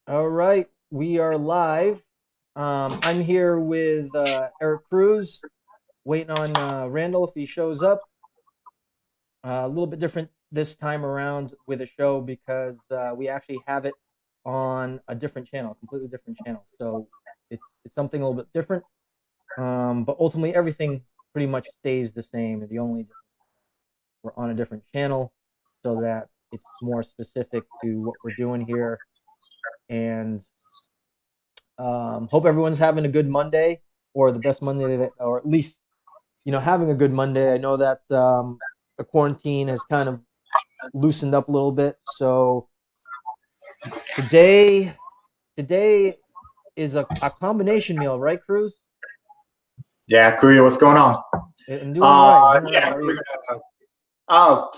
All right, we are live. I'm here with Eric Cruz, waiting on Randall if he shows up. A little bit different this time around with a show because we actually have it on a different channel, completely different channel. So it's something a little bit different, but ultimately everything pretty much stays the same. The only difference we're on a different channel so that it's more specific to what we're doing here. And hope everyone's having a good Monday or the best Monday that, or at least, having a good Monday. I know that the quarantine has kind of loosened up a little bit. So today, today is a combination meal, right, Cruz? Yeah, Kuya, what's going on? I'm doing all right. I'm doing all right. Yeah, How are we're you? gonna, oh,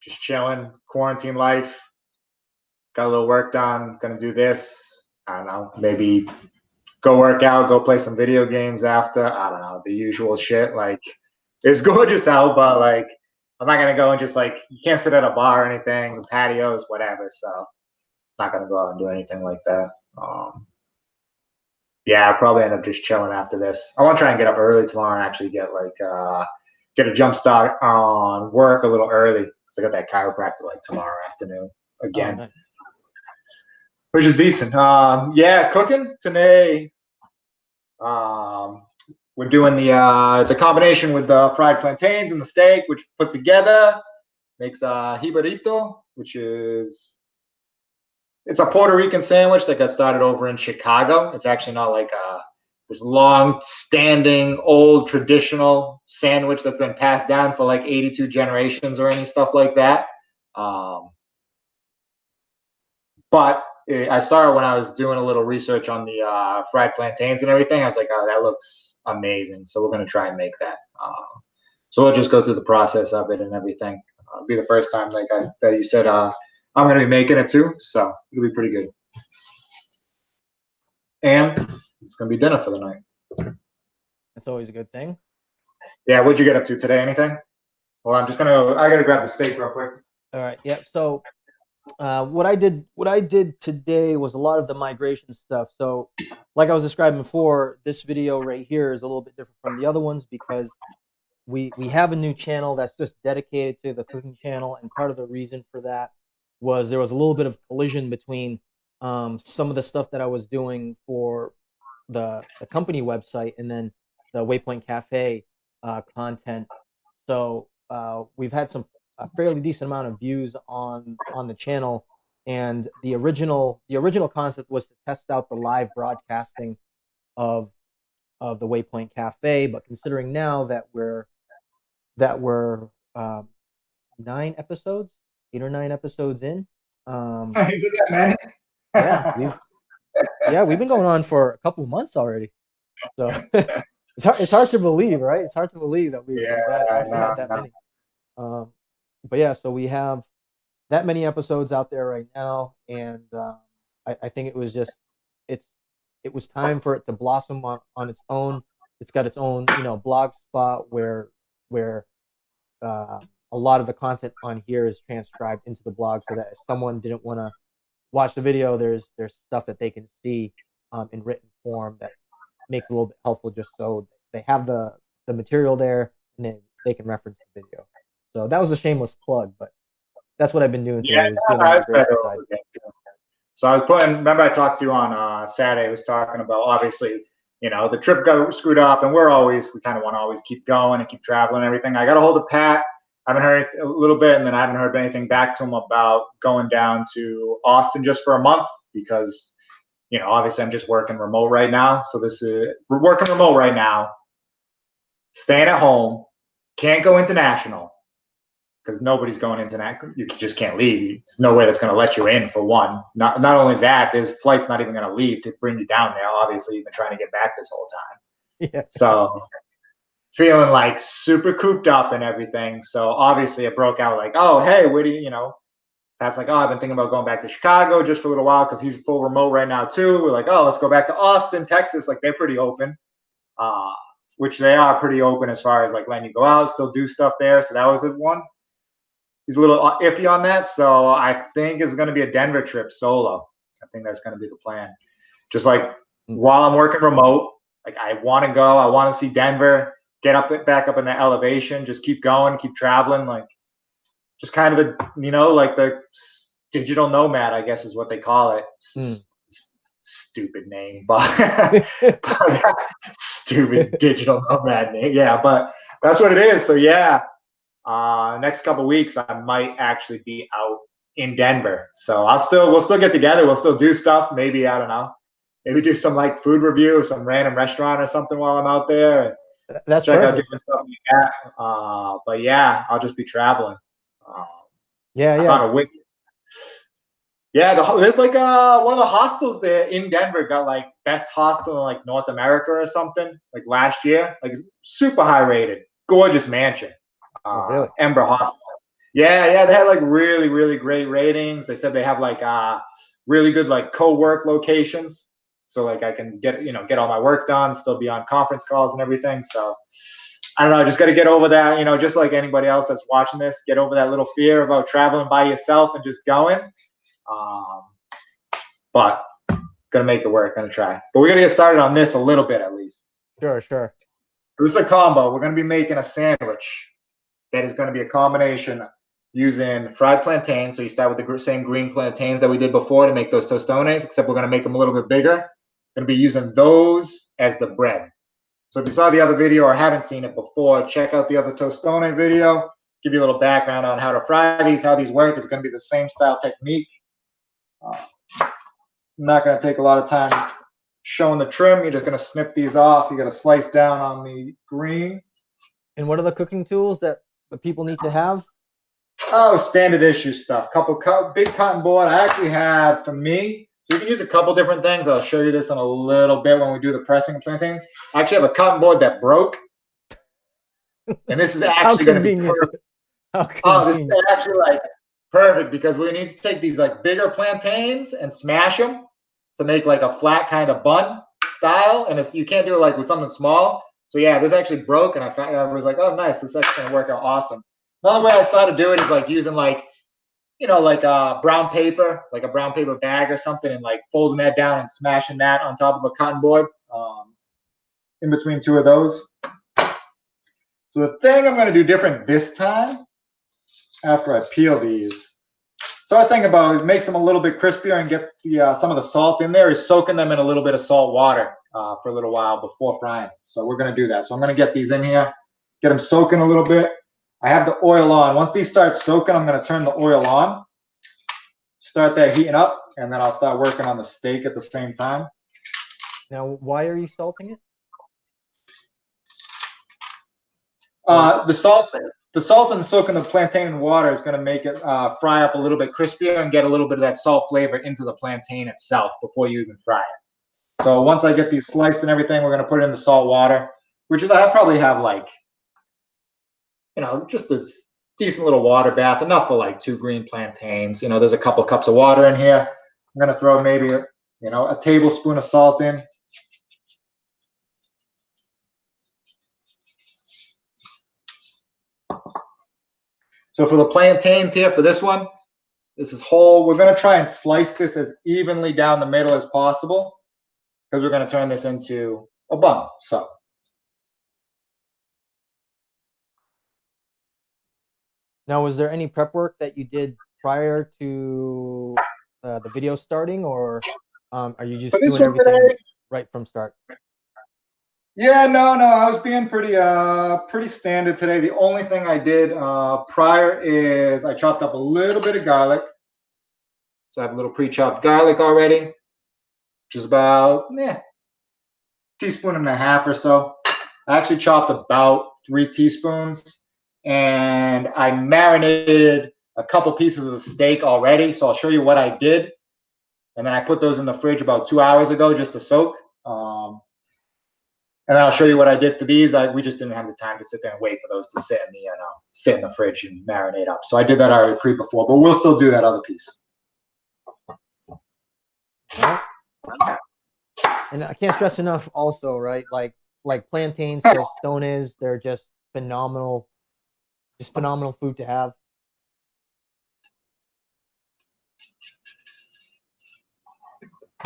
just chilling, quarantine life. Got a little work done. Gonna do this. I don't know. Maybe go work out. Go play some video games after. I don't know the usual shit. Like it's gorgeous out, but like I'm not gonna go and just like you can't sit at a bar or anything, patios, whatever. So not gonna go out and do anything like that. Yeah, I'll probably end up just chilling after this. I want to try and get up early tomorrow and actually get a jump start on work a little early because I got that chiropractor like tomorrow afternoon Oh, again, nice. which is decent. Yeah, cooking today. Um, we're doing the it's a combination with the fried plantains and the steak, which put together makes hee-bar-ee-to, which is it's a Puerto Rican sandwich that got started over in Chicago. It's actually not like this long-standing, old, traditional sandwich that's been passed down for like 82 generations or any stuff like that. Um, but I saw it when I was doing a little research on the fried plantains and everything. I was like, oh, that looks amazing. So we're going to try and make that. So we'll just go through the process of it and everything. It'll be the first time that you said I'm going to be making it too. So it'll be pretty good. And it's going to be dinner for the night. That's always a good thing. Yeah, what'd you get up to today? Anything? Well, I gotta grab the steak real quick. All right. Yep. So what I did today was a lot of the migration stuff. So like I was describing before, this video right here is a little bit different from the other ones because we have a new channel that's just dedicated to the cooking channel, and part of the reason for that was there was a little bit of collision between some of the stuff that I was doing for the company website and then the Waypoint Cafe content. So we've had a fairly decent amount of views on the channel, and the original concept was to test out the live broadcasting of the Waypoint Cafe. But considering now that we're 9 episodes, 8 or 9 episodes in. Um, Is it that man? yeah, we've been going on for a couple of months already. So it's hard to believe, right? It's hard to believe that we've Yeah, actually had no, that no. many. Um, but yeah, so we have that many episodes out there right now, and I think it's it was time for it to blossom on its own. It's got its own blog spot where a lot of the content on here is transcribed into the blog, so that if someone didn't want to watch the video, there's stuff that they can see in written form that makes it a little bit helpful, just so they have the material there and then they can reference the video. So that was a shameless plug, but that's what I've been doing Yeah, today, was doing the no, it's better migration side. over there too. So I was putting. Remember, I talked to you on Saturday. I was talking about obviously, the trip got screwed up, and we kind of want to always keep going and keep traveling and everything. I got a hold of Pat. I haven't heard a little bit, and then I haven't heard anything back to him about going down to Austin just for a month because, obviously I'm just working remote right now. So we're working remote right now, staying at home, can't go international because nobody's going into that. You just can't leave. There's no way that's going to let you in for one. Not only that, there's flights not even going to leave to bring you down there. Obviously, you've been trying to get back this whole time. Yeah. So feeling like super cooped up and everything. So obviously it broke out like, oh, hey, where do Pat's like, oh, I've been thinking about going back to Chicago just for a little while because he's full remote right now too. We're like, oh, let's go back to Austin, Texas. Like they're pretty open, uh, which they are pretty open as far as like letting you go out, still do stuff there. So that was one. He's a little iffy on that. So I think it's going to be a Denver trip solo. I think that's going to be the plan. Just like while I'm working remote, like I want to go, I want to see Denver, get back up in the elevation, just keep going, keep traveling, like just kind of the, like the digital nomad, I guess is what they call it. Stupid name, but stupid digital nomad name. Yeah, but that's what it is. So yeah, next couple of weeks I might actually be out in Denver. So we'll still get together. We'll still do stuff. Maybe, I don't know, maybe do some like food review of some random restaurant or something while I'm out there. That's check perfect. out different stuff like that. But yeah, I'll just be traveling. Yeah. Yeah, there's like one of the hostels there in Denver got like best hostel in like North America or something like last year. Like super high rated, gorgeous mansion. Oh, really? Ember Hostel. Yeah, they had like really, really great ratings. They said they have like really good like co-work locations, so like I can get all my work done, still be on conference calls and everything. So I don't know, just got to get over that, just like anybody else that's watching this, get over that little fear about traveling by yourself and just going. But gonna make it work, gonna try. But we're gonna get started on this a little bit at least. Sure. This is a combo. We're gonna be making a sandwich that is gonna be a combination using fried plantain. So you start with the same green plantains that we did before to make those tostones, except we're gonna make them a little bit bigger. Gonna be using those as the bread. So if you saw the other video or haven't seen it before, check out the other tostone video. Give you a little background on how to fry these, how these work. It's gonna be the same style technique. I'm not going to take a lot of time showing the trim. You're just going to snip these off. You got to slice down on the green. And what are the cooking tools that the people need to have? Oh, standard issue stuff. Big cotton board. I actually have, for me, so you can use a couple different things. I'll show you this in a little bit when we do the pressing of plantain. I actually have a cotton board that broke. And this is actually going to be perfect. Oh, this is actually like perfect because we need to take these like bigger plantains and smash them to make like a flat kind of bun style, and you can't do it like with something small. So yeah, this actually broke, and I was like, oh nice, this is actually gonna work out awesome. Another way I started to do it is like using like like a brown paper bag or something, and like folding that down and smashing that on top of a cotton board in between two of those. So the thing I'm gonna do different this time after I peel these. So I think about it makes them a little bit crispier and gets some of the salt in there, is soaking them in a little bit of salt water for a little while before frying. So we're going to do that. So I'm going to get these in here, get them soaking a little bit. I have the oil on. Once these start soaking, I'm going to turn the oil on, start that heating up, and then I'll start working on the steak at the same time. Now, why are you salting it? The salt and soaking the plantain in water is going to make it fry up a little bit crispier and get a little bit of that salt flavor into the plantain itself before you even fry it. So once I get these sliced and everything, we're going to put it in the salt water, which is I probably have like, just this decent little water bath, enough for like 2 green plantains. There's a couple cups of water in here. I'm going to throw maybe a tablespoon of salt in. So for the plantains here, for this one, this is whole. We're going to try and slice this as evenly down the middle as possible because we're going to turn this into a bun. So now, was there any prep work that you did prior to the video starting, or are you just doing everything right from start? Yeah, no, I was being pretty standard today. The only thing I did prior is I chopped up a little bit of garlic. So I have a little pre-chopped garlic already, which is about teaspoon and a half or so. I actually chopped about 3 teaspoons, and I marinated a couple pieces of the steak already. So I'll show you what I did, and then I put those in the fridge about 2 hours ago just to soak. And then I'll show you what I did for these. We just didn't have the time to sit there and wait for those to sit in the fridge and marinate up. So I did that already before, but we'll still do that other piece. And I can't stress enough also, right? Like plantains, tostones, they're just phenomenal food to have.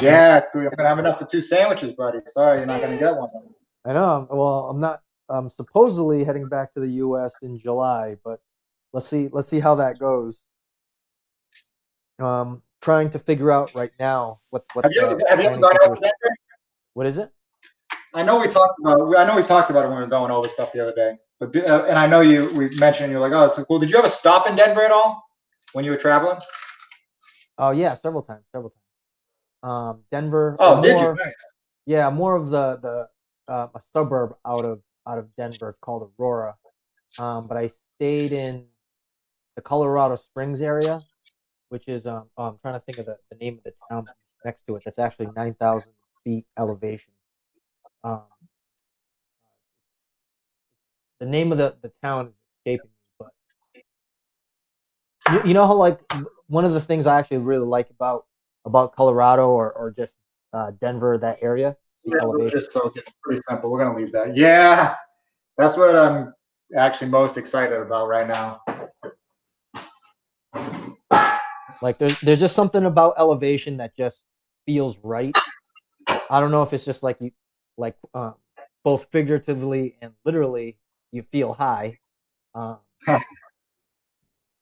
Yeah, I'm gonna have enough for 2 sandwiches, buddy. Sorry, you're not gonna get one. I know. Well, I'm not. I'm supposedly heading back to the U.S. in July, but let's see. Let's see how that goes. Trying to figure out right now what the Have you ever planning gone over situation. Denver? What is it? I know we talked about it when we were going over stuff the other day. But and I know we mentioned you're like, oh, it's so cool. Did you ever stop in Denver at all when you were traveling? Oh yeah, several times, several times. Denver, or Oh, did you? more. Nice. Yeah, more of the a suburb out of Denver called Aurora. But I stayed in the Colorado Springs area, which is I'm trying to think of the name of the town next to it. That's actually 9,000 feet elevation. Um, the name of the town is escaping me, but you know how like one of the things I actually really like about Colorado or just Denver, that area, the Yeah, elevation. just so it's pretty simple. We're gonna leave that. Yeah, that's what I'm actually most excited about right now. Like there's just something about elevation that just feels right. I don't know if it's just like you like both figuratively and literally you feel high, um,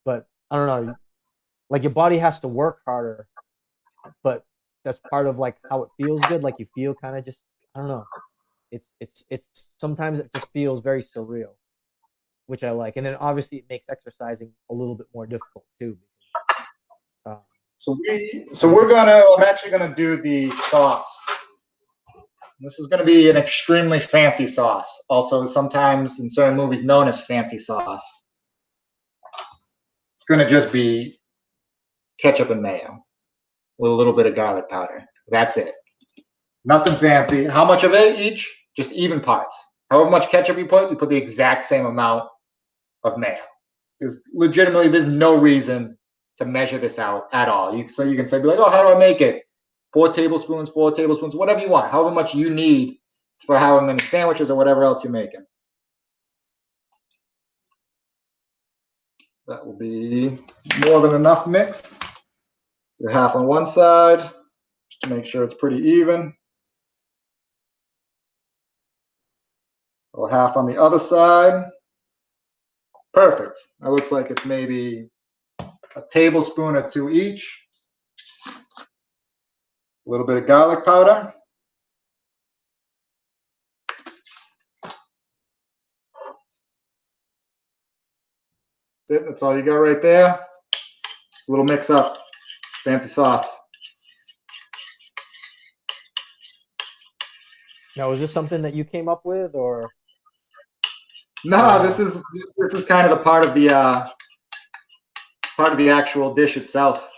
but I don't know. Like your body has to work harder, but that's part of like how it feels good. Like you feel kind of just I don't know. It's sometimes it just feels very surreal, which I like. And then obviously it makes exercising a little bit more difficult too. Because, I'm actually gonna do the sauce. This is gonna be an extremely fancy sauce. Also, sometimes in certain movies known as fancy sauce. It's gonna just be ketchup and mayo with a little bit of garlic powder. That's it. Nothing fancy. How much of it each? Just even parts. However much ketchup you put the exact same amount of mayo. Because legitimately, there's no reason to measure this out at all. So you can say, be like, oh, how do I make it? 4 tablespoons, whatever you want. However much you need for however many sandwiches or whatever else you're making. That will be more than enough mixed. Do half on one side, just to make sure it's pretty even. Or half on the other side. Perfect. That looks like it's maybe a tablespoon or 2 each. A little bit of garlic powder. That's all you got right there. A little mix up. Fancy sauce. now, is this something that you came up with, or No, this is kind of the part of the actual dish itself.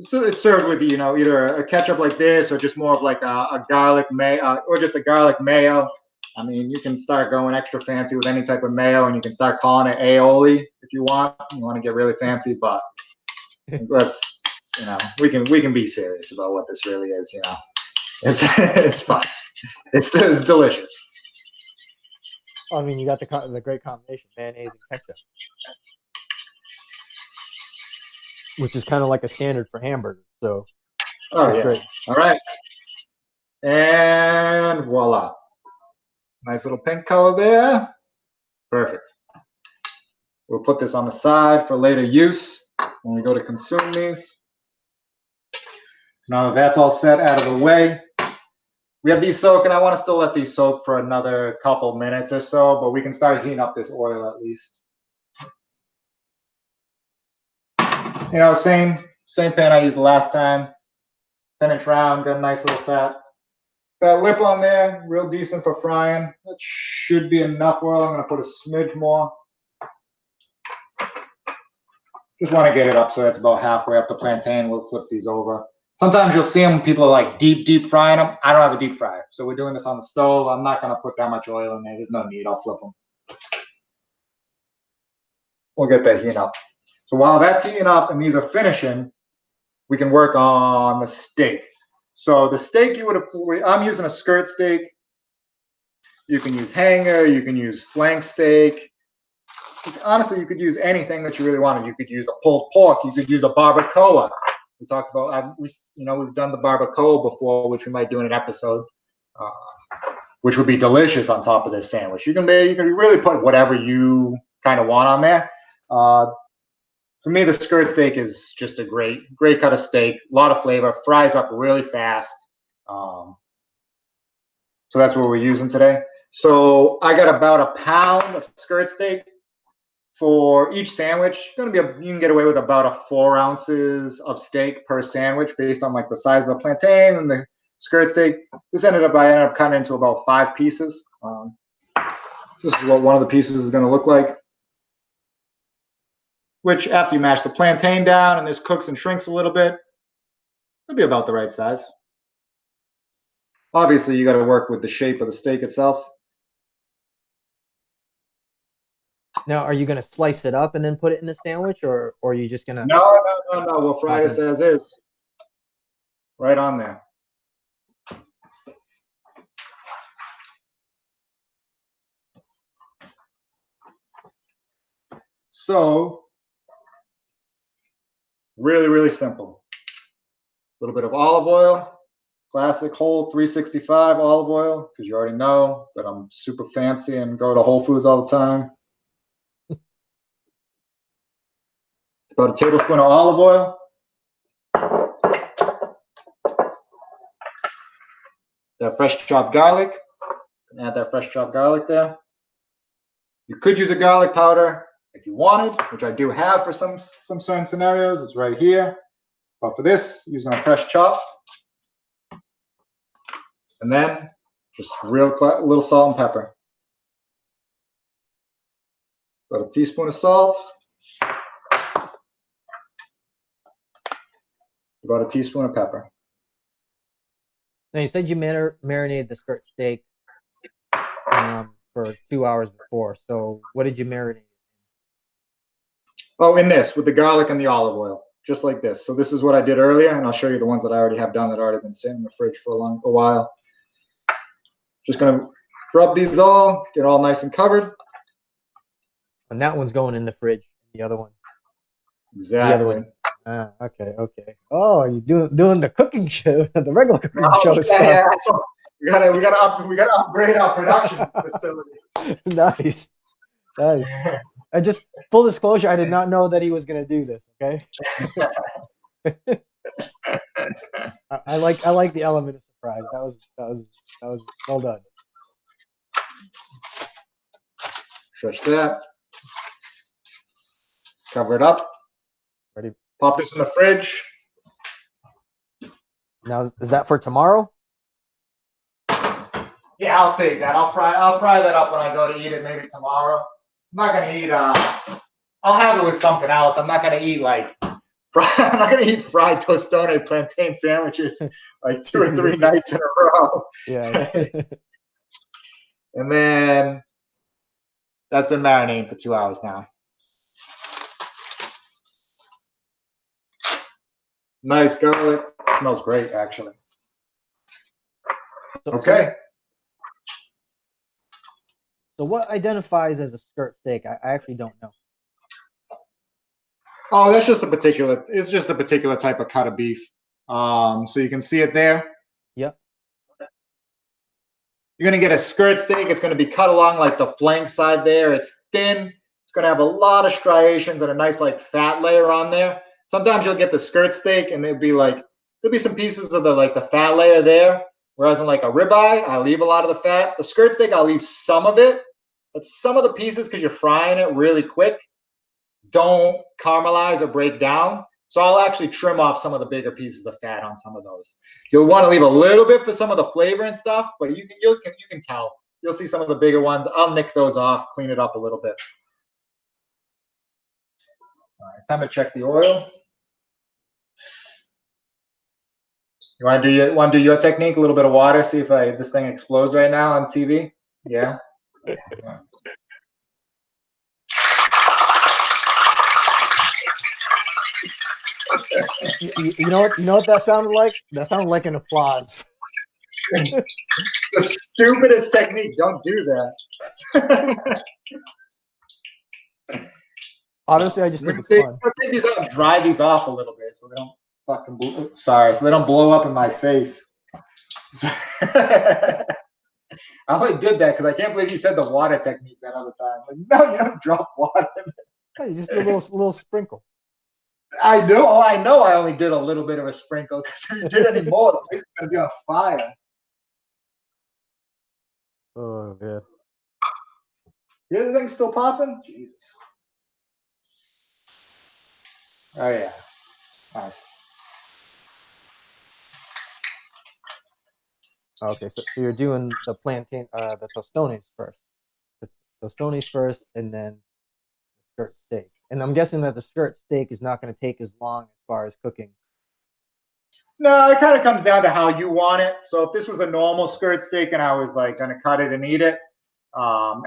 So it's served with either a ketchup like this or just more of like a garlic mayo or just a garlic mayo. I mean, you can start going extra fancy with any type of mayo, and you can start calling it aioli if you want. You want to get really fancy, but let's we can be serious about what this really is. It's fun. It's delicious. I mean, you got the great combination, mayonnaise and ketchup, which is kind of like a standard for hamburgers. So Oh it's yeah. great. All right. And voila. Nice little pink color there. Perfect. We'll put this on the side for later use when we go to consume these. Now that that's all set out of the way, we have these soaking. I want to still let these soak for another couple minutes or so, but we can start heating up this oil at least. Same pan I used the last time. 10-inch round, got a nice little fat lip on there, real decent for frying. That should be enough oil. I'm going to put a smidge more. Just want to get it up so that's about halfway up the plantain. We'll flip these over. Sometimes you'll see them, people are like deep frying them. I don't have a deep fryer, so we're doing this on the stove. I'm not going to put that much oil in there. There's no need. I'll flip them. We'll get that heating up. So while that's heating up and these are finishing, we can work on the steak. So the steak I'm using a skirt steak. You can use hanger. You can use flank steak. Honestly, you could use anything that you really wanted. You could use a pulled pork. You could use a barbacoa. We talked about, we've done the barbacoa before, which we might do in an episode, which would be delicious on top of this sandwich. You can really put whatever you kind of want on there. For me, the skirt steak is just a great cut of steak. A lot of flavor, fries up really fast. So that's what we're using today. So I got about a pound of skirt steak for each sandwich. You can get away with about 4 ounces of steak per sandwich based on like the size of the plantain and the skirt steak. I ended up cutting into about 5 pieces. This is what one of the pieces is going to look like. Which, after you mash the plantain down and this cooks and shrinks a little bit, it'll be about the right size. Obviously, you got to work with the shape of the steak itself. Now, are you going to slice it up and then put it in the sandwich, or are you just going to? No. We'll fry this as is. Right on there. So, really, really simple. A little bit of olive oil. Classic whole 365 olive oil, because you already know that I'm super fancy and go to Whole Foods all the time. About a tablespoon of olive oil. That fresh chopped garlic. Add that fresh chopped garlic there. You could use a garlic powder if you wanted, which I do have for some certain scenarios. It's right here. But for this, using a fresh chop. And then just little salt and pepper. About a teaspoon of salt. About a teaspoon of pepper. Now, you said you marinated the skirt steak for 2 hours before. So what did you marinate? Oh, in this, with the garlic and the olive oil. Just like this. So this is what I did earlier, and I'll show you the ones that I already have done that already been sitting in the fridge for a while. Just going to rub these all, get all nice and covered. And that one's going in the fridge. The other one. Exactly. The other one. Okay. Oh, you doing the cooking show, the regular cooking show stuff. Yeah. We gotta upgrade our production facilities. Nice. And just full disclosure, I did not know that he was going to do this. Okay. I like the element of surprise. That was well done. Stretch that. Cover it up. Ready? Pop this in the fridge. Now, is that for tomorrow? Yeah, I'll save that. I'll fry that up when I go to eat it, maybe tomorrow. I'm not gonna eat. I'll have it with something else. I'm not gonna eat fried tostone plantain sandwiches like 2 or 3 nights in a row. Yeah. And then that's been marinating for 2 hours now. Nice garlic. Smells great, actually. Okay. So what identifies as a skirt steak? I actually don't know. Oh, it's just a particular type of cut of beef. So you can see it there. Yep. You're going to get a skirt steak. It's going to be cut along like the flank side there. It's thin. It's going to have a lot of striations and a nice like fat layer on there. Sometimes you'll get the skirt steak and there'll be some pieces of the fat layer there. Whereas in like a ribeye, I leave a lot of the fat. The skirt steak, I'll leave some of it. But some of the pieces, because you're frying it really quick, don't caramelize or break down. So I'll actually trim off some of the bigger pieces of fat on some of those. You'll want to leave a little bit for some of the flavor and stuff, but you can tell. You'll see some of the bigger ones. I'll nick those off, clean it up a little bit. All right, time to check the oil. You want to do your technique? A little bit of water. See if this thing explodes right now on TV. Yeah. You know what that sounded like? That sounded like an applause. The stupidest technique. Don't do that. Honestly, I just think it's fun. I'll take these out and dry these off a little bit so they don't Sorry, so they don't blow up in my face. I only did that because I can't believe you said the water technique that other time. Like, no, you don't drop water in it. Hey, just do a little sprinkle. I know. I only did a little bit of a sprinkle because if you did any more, the place is gonna be on fire. Oh yeah. You hear the thing still popping? Jesus. Oh yeah. Nice. Okay, so you're doing the plantain, the tostones first. The tostones first, and then the skirt steak. And I'm guessing that the skirt steak is not going to take as long as far as cooking. No, it kind of comes down to how you want it. So if this was a normal skirt steak and I was like going to cut it and eat it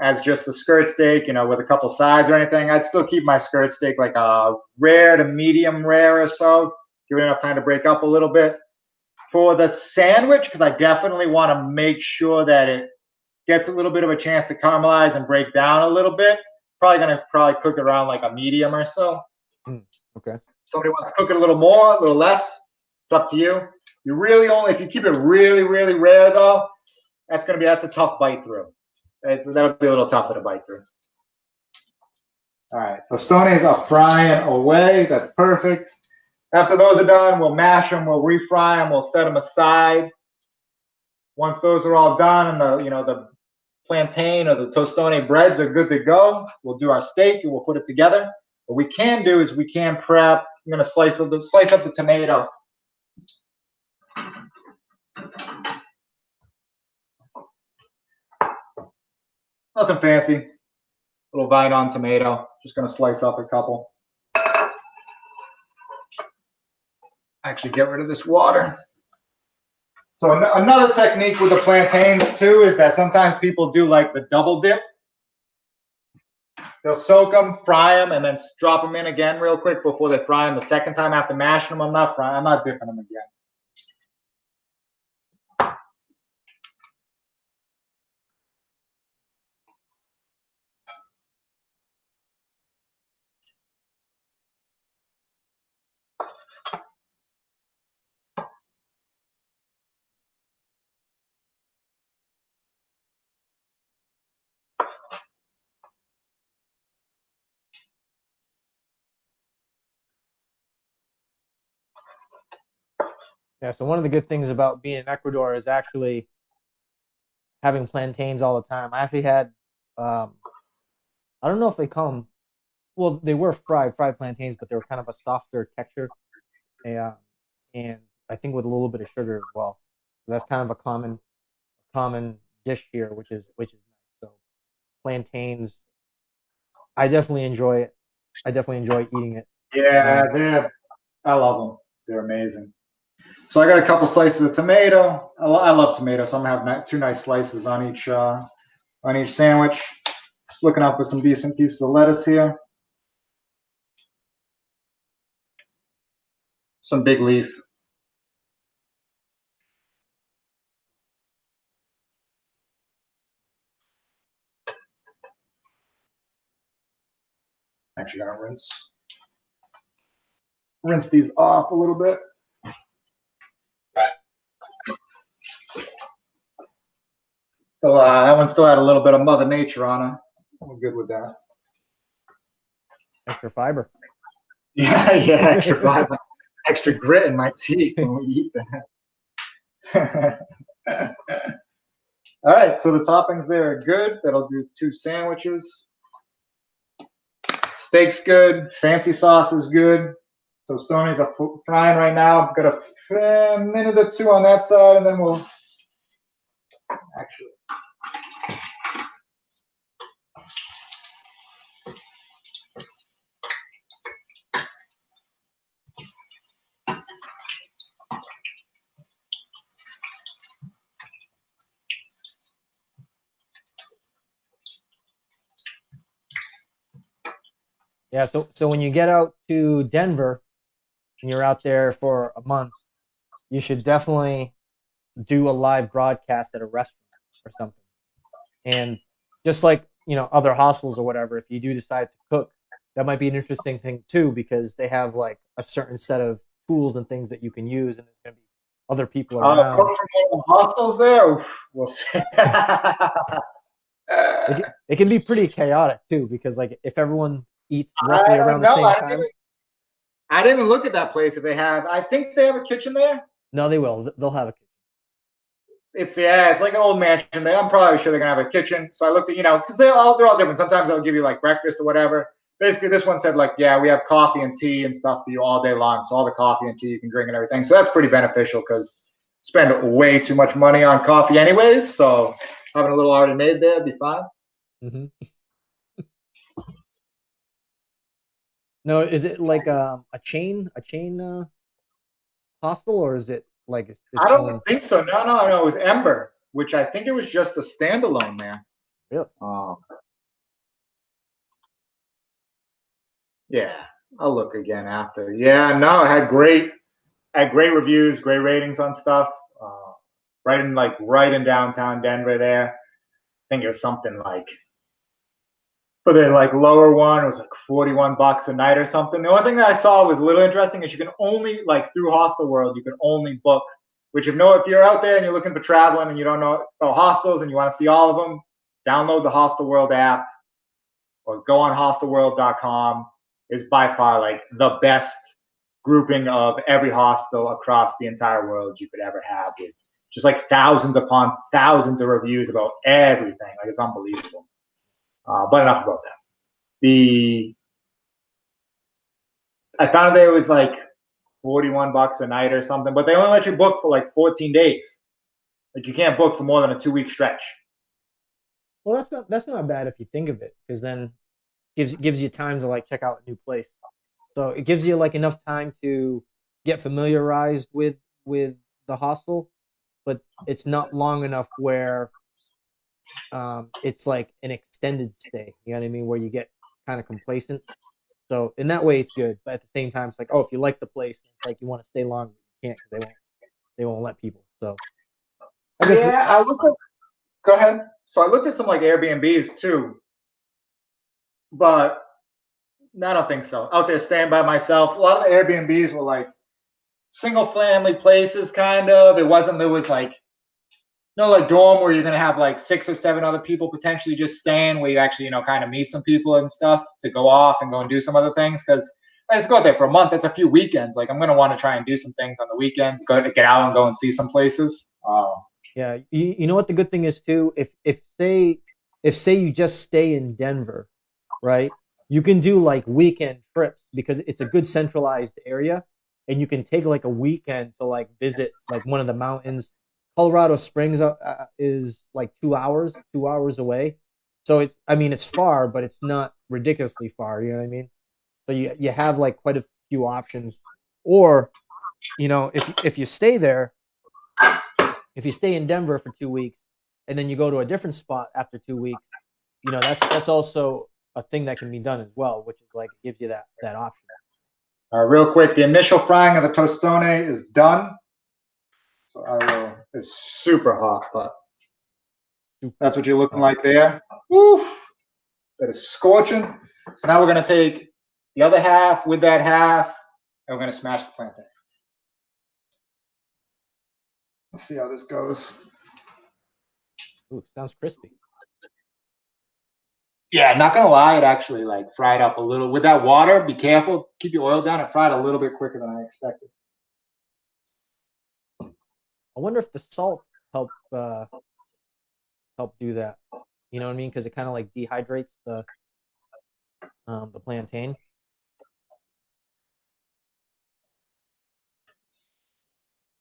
as just a skirt steak, you know, with a couple sides or anything, I'd still keep my skirt steak like a rare to medium rare or so. Give it enough time to break up a little bit. For the sandwich, because I definitely want to make sure that it gets a little bit of a chance to caramelize and break down a little bit. Probably going to cook it around like a medium or so. Okay. Somebody wants to cook it a little more, a little less. It's up to you. You really only, if you keep it really, really rare though, that's a tough bite through. That'll be a little tougher to bite through. All right, tostones are frying away. That's perfect. After those are done, we'll mash them, we'll refry them, we'll set them aside. Once those are all done and the plantain or the tostone breads are good to go, we'll do our steak and we'll put it together. What we can do is we can prep. I'm gonna slice up the tomato. Nothing fancy. Little vine on tomato. Just gonna slice up a couple. Actually get rid of this water. So another technique with the plantains too is that sometimes people do like the double dip. They'll soak them, fry them, and then drop them in again real quick before they fry them the second time after mashing them. I'm not dipping them again. Yeah. So one of the good things about being in Ecuador is actually having plantains all the time. I actually had, I don't know if they come. Well, they were fried plantains, but they were kind of a softer texture, and I think with a little bit of sugar as well. So that's kind of a common dish here, which is nice. So plantains, I definitely enjoy it. I definitely enjoy eating it. Yeah, I love them. They're amazing. So I got a couple slices of tomato. I love tomato, so I'm gonna have two nice slices on each sandwich. Just looking out for some decent pieces of lettuce here. Some big leaf. Actually, gonna rinse these off a little bit. Still, that one still had a little bit of Mother Nature on it. I'm good with that. Extra fiber. Yeah, extra fiber, extra grit in my teeth when we eat that. All right, so the toppings there are good. That'll do 2 sandwiches. Steak's good. Fancy sauce is good. Tostones are frying right now. Got a minute or 2 on that side, and then we'll actually. Yeah. So when you get out to Denver and you're out there for a month, you should definitely do a live broadcast at a restaurant or something. And just like, other hostels or whatever, if you do decide to cook, that might be an interesting thing too, because they have like a certain set of tools and things that you can use, and there's going to be other people around. Cook from all the hostels there. Oof, we'll see. It can be pretty chaotic too, because like if everyone eats I roughly don't around the know. same time. I didn't even look at that place if they have. I think they have a kitchen there. No, they will. They'll have a kitchen. It's like an old mansion. I'm probably sure they're gonna have a kitchen. So I looked at, because they're all different. Sometimes they'll give you like breakfast or whatever. Basically, this one said like, yeah, we have coffee and tea and stuff for you all day long. So all the coffee and tea you can drink and everything. So that's pretty beneficial because spend way too much money on coffee anyways. So having a little already made there would be fine. Mm-hmm. No, is it like a chain hostel, or is it like its I don't own? think so. No. It was Ember, which I think it was just a standalone there. Really? Yeah, I'll look again after. Yeah, no, it had great reviews, great ratings on stuff. Right in downtown Denver there. I think it was something like, for the like lower one, it was like $41 a night or something. The only thing that I saw was a little interesting is you can only, like, through Hostel World, you can only book, which if you're out there and you're looking for traveling and you don't know about hostels and you want to see all of them, download the Hostel World app or go on hostelworld.com. Is by far like the best grouping of every hostel across the entire world you could ever have, with just like thousands upon thousands of reviews about everything. Like, it's unbelievable. But enough about that. I found that it was like $41 a night or something, but they only let you book for like 14 days. Like, you can't book for more than a 2-week stretch. Well, that's not bad if you think of it, because then gives you time to like check out a new place. So it gives you like enough time to get familiarized with the hostel, but it's not long enough where it's like an extended stay. You know what I mean? Where you get kind of complacent. So in that way, it's good. But at the same time, it's like, oh, if you like the place, it's like you want to stay longer, you can't, because they won't let people. So I guess Go ahead. So I looked at some like Airbnbs too, but I don't think so. Out there staying by myself, a lot of the Airbnbs were like single family places, kind of. There was like no like dorm where you're gonna have like 6 or 7 other people potentially just staying, where you actually kind of meet some people and stuff to go off and go and do some other things. Because I just go out there for a month. That's a few weekends. Like, I'm gonna want to try and do some things on the weekends. Go to get out and go and see some places. yeah, you know what the good thing is too. If say you just stay in Denver, right? You can do like weekend trips because it's a good centralized area, and you can take like a weekend to like visit like one of the mountains. Colorado Springs is like 2 hours away. So it's far, but it's not ridiculously far. You know what I mean? So you have like quite a few options. Or, if you stay there, if you stay in Denver for 2 weeks and then you go to a different spot after 2 weeks, that's also a thing that can be done as well, which is like it gives you that option. Real quick, the initial frying of the tostone is done. So it's super hot, but that's what you're looking like there. Oof, that is scorching. So now we're gonna take the other half with that half, and we're gonna smash the plantain. Let's see how this goes. Ooh, sounds crispy. Yeah, not gonna lie, it actually like fried up a little with that water. Be careful, keep your oil down. It fried a little bit quicker than I expected. I wonder if the salt help do that. You know what I mean? Because it kind of like dehydrates the plantain.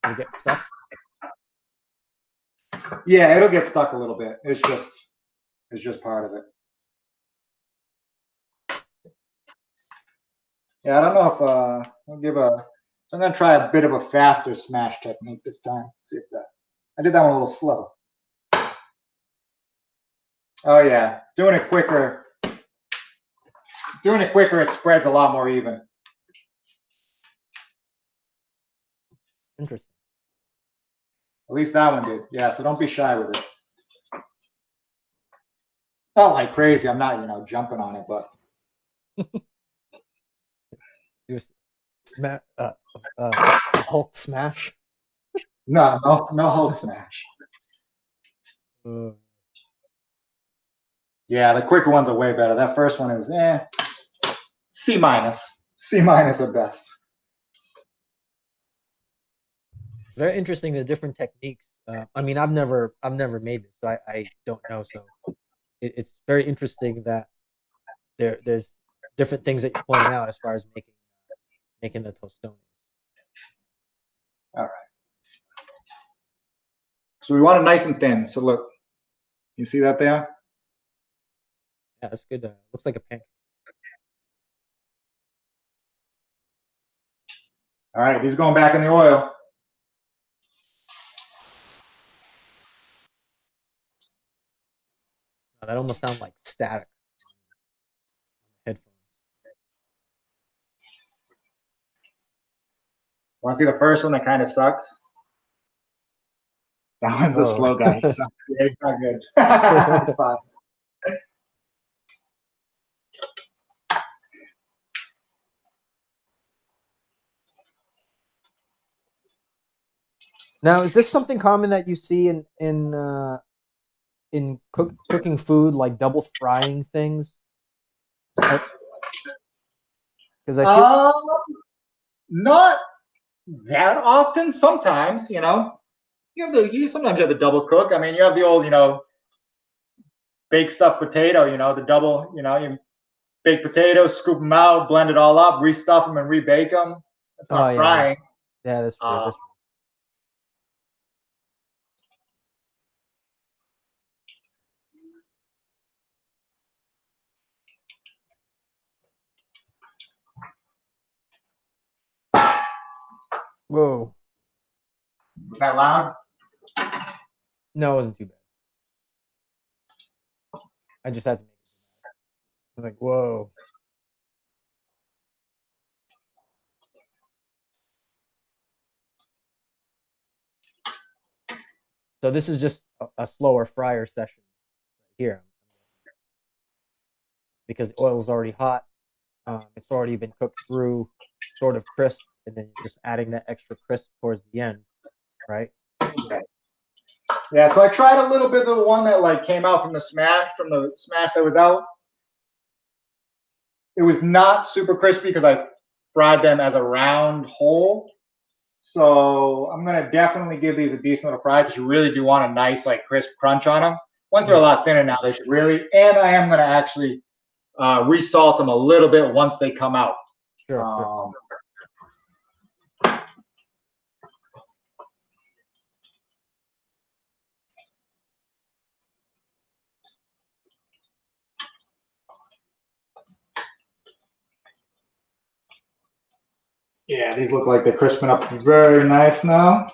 You get stuck. Yeah, it'll get stuck a little bit. It's just part of it. Yeah, I don't know if I'm gonna try a bit of a faster smash technique this time. See if I did that one a little slow. Oh yeah, doing it quicker, it spreads a lot more even. Interesting. At least that one did. Yeah, so don't be shy with it. Not like crazy. I'm not, jumping on it, but Just Hulk smash. No Hulk smash. Uh, Yeah, the quicker ones are way better. That first one is C minus. C minus at best. Very interesting, the different techniques. I mean, I've never made this, so I don't know. So it's very interesting that there's different things that you're pointing out as far as making the tostones. All right. So we want it nice and thin. So look, you see that there? Yeah, that's good. Looks like a pancake. All right, these are going back in the oil. That almost sounds like static headphones. Want to see the first one that kind of sucks? That one's the slow guy. He sucks. Yeah, he's not good. It's fine. Now, is this something common that you see in cooking food, like double frying things? Because I feel Not that often. Sometimes, you sometimes you have the double cook. I mean, you have the old, baked stuffed potato. The double. You bake potatoes, scoop them out, blend it all up, restuff them, and rebake them. That's oh not yeah, frying. yeah, that's true. That's true. Whoa, Was that loud? no, it wasn't too bad. I just had to make it. I'm like, whoa. So this is just a slower fryer session here because the oil is already hot. It's already been cooked through, sort of crisp, and then you're just adding that extra crisp towards the end, right? Yeah. So I tried a little bit of the one that came out from the smash that was out. It was not super crispy because I fried them as a round hole. So I'm gonna definitely give these a decent little fry because you really do want a nice crisp crunch on them. Once they're a lot thinner now, they should really. And I am gonna actually resalt them a little bit once they come out. Sure, sure. Yeah, these look like they're crisping up very nice now.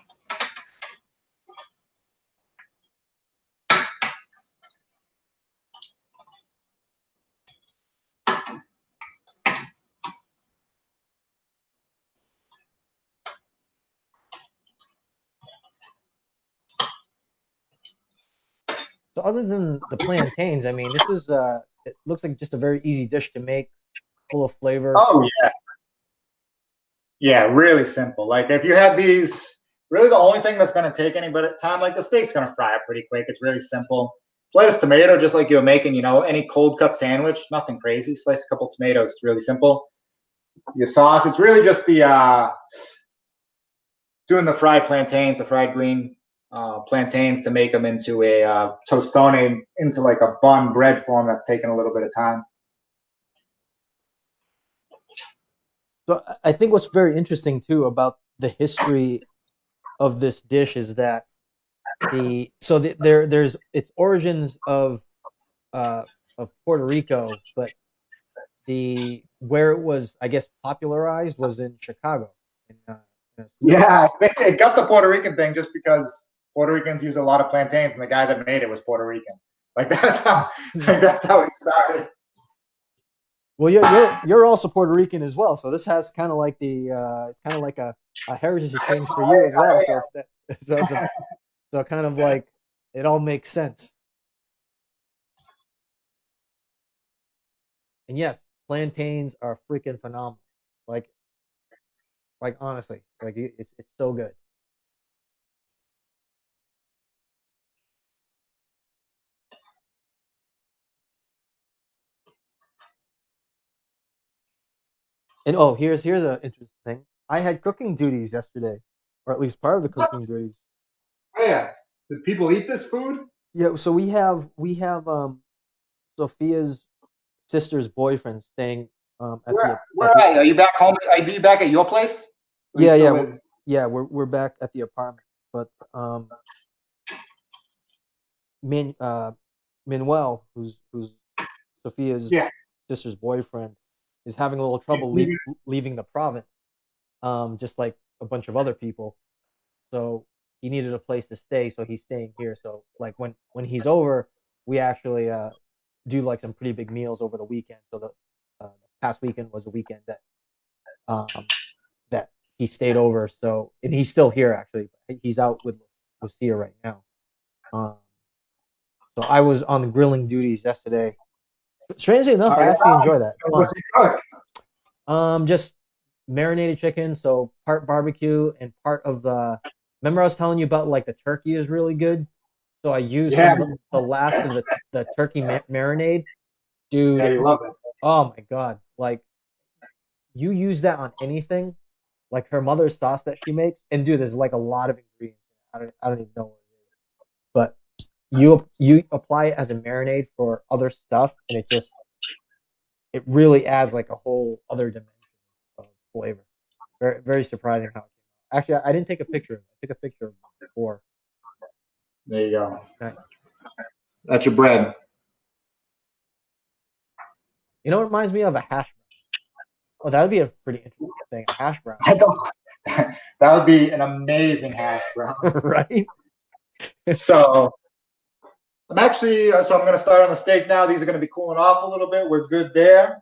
So other than the plantains, I mean, this is it looks like just a very easy dish to make, full of flavor. Oh yeah, yeah, really simple. Like if you have these, really the only thing that's going to take any bit of time, like the steak's going to fry up pretty quick. It's really simple. Slice tomato, just like you're making, any cold cut sandwich. Nothing crazy. Slice a couple tomatoes. It's really simple. Your sauce. It's really just the doing the fried plantains, the fried green plantains to make them into a tostone, into like a bun bread form. That's taking a little bit of time. So I think what's very interesting too about the history of this dish is that there's its origins uh, of Puerto Rico, but the where it was, I guess, popularized was in Chicago. Yeah, I think it got the Puerto Rican thing just because Puerto Ricans use a lot of plantains, and the guy that made it was Puerto Rican. That's how it started. Well, you're also Puerto Rican as well, so this has kind of like it's kind of like a heritage things for you as well. So it's that so kind of like it all makes sense. And yes, plantains are freaking phenomenal. Like Like honestly, like it's so good. And oh, here's an interesting thing. I had cooking duties yesterday, or at least part of the What? cooking duties. Oh, yeah. Did people eat this food? Yeah, so we have Sophia's sister's boyfriend staying at Where the where at the are you? Are you back home? Are you back at your place? Or are you yeah still yeah with? yeah we're back at the apartment, but Min Manuel, who's Sophia's Yeah. sister's boyfriend, is having a little trouble He's leaving. leaving the province, just like a bunch of other people. So he needed a place to stay, so he's staying here. So like when he's over, we actually do like some pretty big meals over the weekend. So the past weekend was a weekend um, that he stayed over. So and he's still here actually. He's out with Lucia right now. Um, so I was on grilling duties yesterday. Strangely enough, Oh, I yeah. actually enjoy that. It's fun. What's he cook? Just marinated chicken, so part barbecue and part of the. Remember, I was telling you about like the turkey is really good. So I used some Yeah. of the last of the turkey marinade, dude. Yeah, you love it. Oh my god! Like you use that on anything, like her mother's sauce that she makes, and dude, there's like a lot of ingredients. I don't even know what it is, but you apply it as a marinade for other stuff, and it really adds like a whole other dimension of flavor. Very very surprising how it came out. Actually, I didn't take a picture of it. I took a picture of it before. There you go. Nice. That's your bread. You know, it reminds me of a hash brown. Oh, that would be a pretty interesting thing. A hash brown, I don't- that would be an amazing hash brown. right? So I'm actually, so I'm going to start on the steak now. These are going to be cooling off a little bit. We're good there.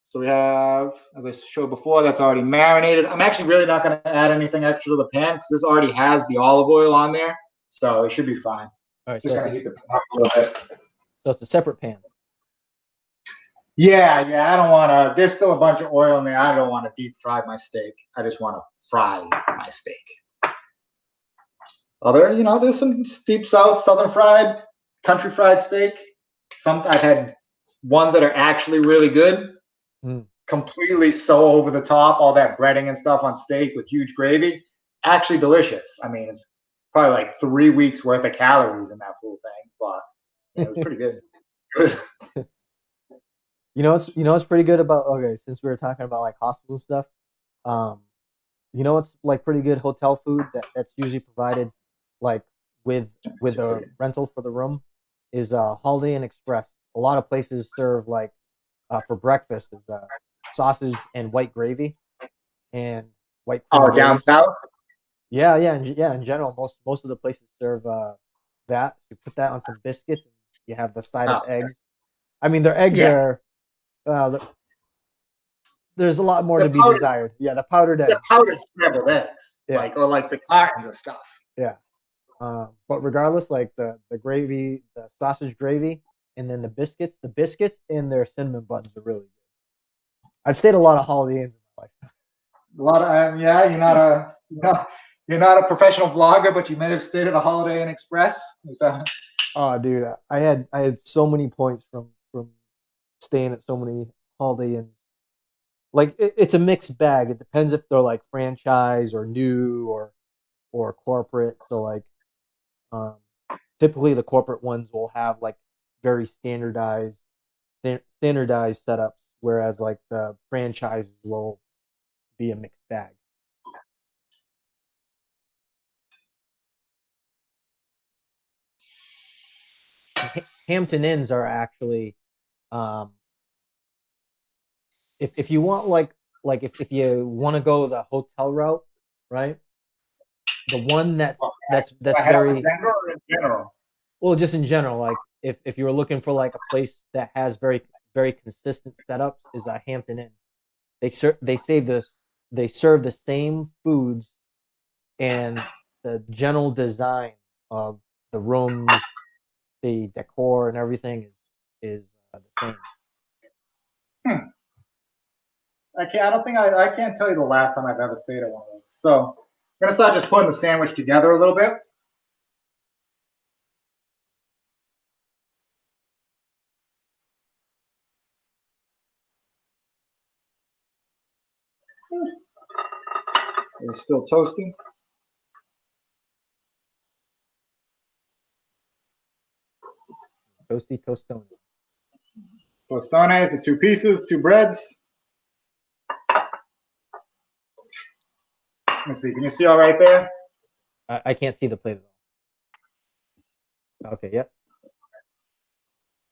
So we have, as I showed before, that's already marinated. I'm actually really not going to add anything extra to the pan because this already has the olive oil on there. So it should be fine. All right, Just so going to heat the pan up a little bit. it's a separate pan. Yeah. I don't want to, there's still a bunch of oil in there. I don't want to deep fry my steak. I just want to fry my steak. Other, there's some deep south, southern fried, country fried steak. Some I've had ones that are actually really good. Completely so over the top, all that breading and stuff on steak with huge gravy. Actually delicious. I mean, it's probably like 3 weeks worth of calories in that whole thing, but it was pretty good. What's pretty good about okay, since we were talking about like hostels and stuff. Um, what's like pretty good hotel food that's usually provided like with a rental for the room is Holiday Inn Express. A lot of places serve like for breakfast is sausage and white gravy and white cream Oh, down gravy. south? Yeah. In general, most of the places serve that. You put that on some biscuits, and you have the side of Oh, eggs. I mean, their eggs yeah. are. Uh, there's a lot more The to be powdered, desired. Yeah, the powdered the eggs. powdered scrambled eggs, Yeah, or like the cartons and stuff. yeah. But regardless, like the gravy, the sausage gravy, and then the biscuits and their cinnamon buns are really good. I've stayed a lot of Holiday Inns in my life. A lot of yeah. You're not a professional vlogger, but you may have stayed at a Holiday Inn Express. Is that? Oh, dude, I had so many points from staying at so many Holiday Inns. Like it's a mixed bag. It depends if they're like franchise or new or corporate. So like um, typically the corporate ones will have like very standardized setups, whereas like the franchises will be a mixed bag. And Hampton Inns are actually um, if you want like if you want to go the hotel route, right? The one that's I have in very general or in general? well, just in general, like if you were looking for like a place that has very very consistent setups, is a Hampton Inn. They serve the same foods and the general design of the rooms, the decor, and everything is the same. Hmm. I don't think I can't tell you the last time I've ever stayed at one of those. So I'm gonna start just putting the sandwich together a little bit. It's still toasty. Toasty tostone. Tostones, the 2 pieces, 2 breads. Let's see. Can you see all right there? I can't see the plate at all. Okay, yep.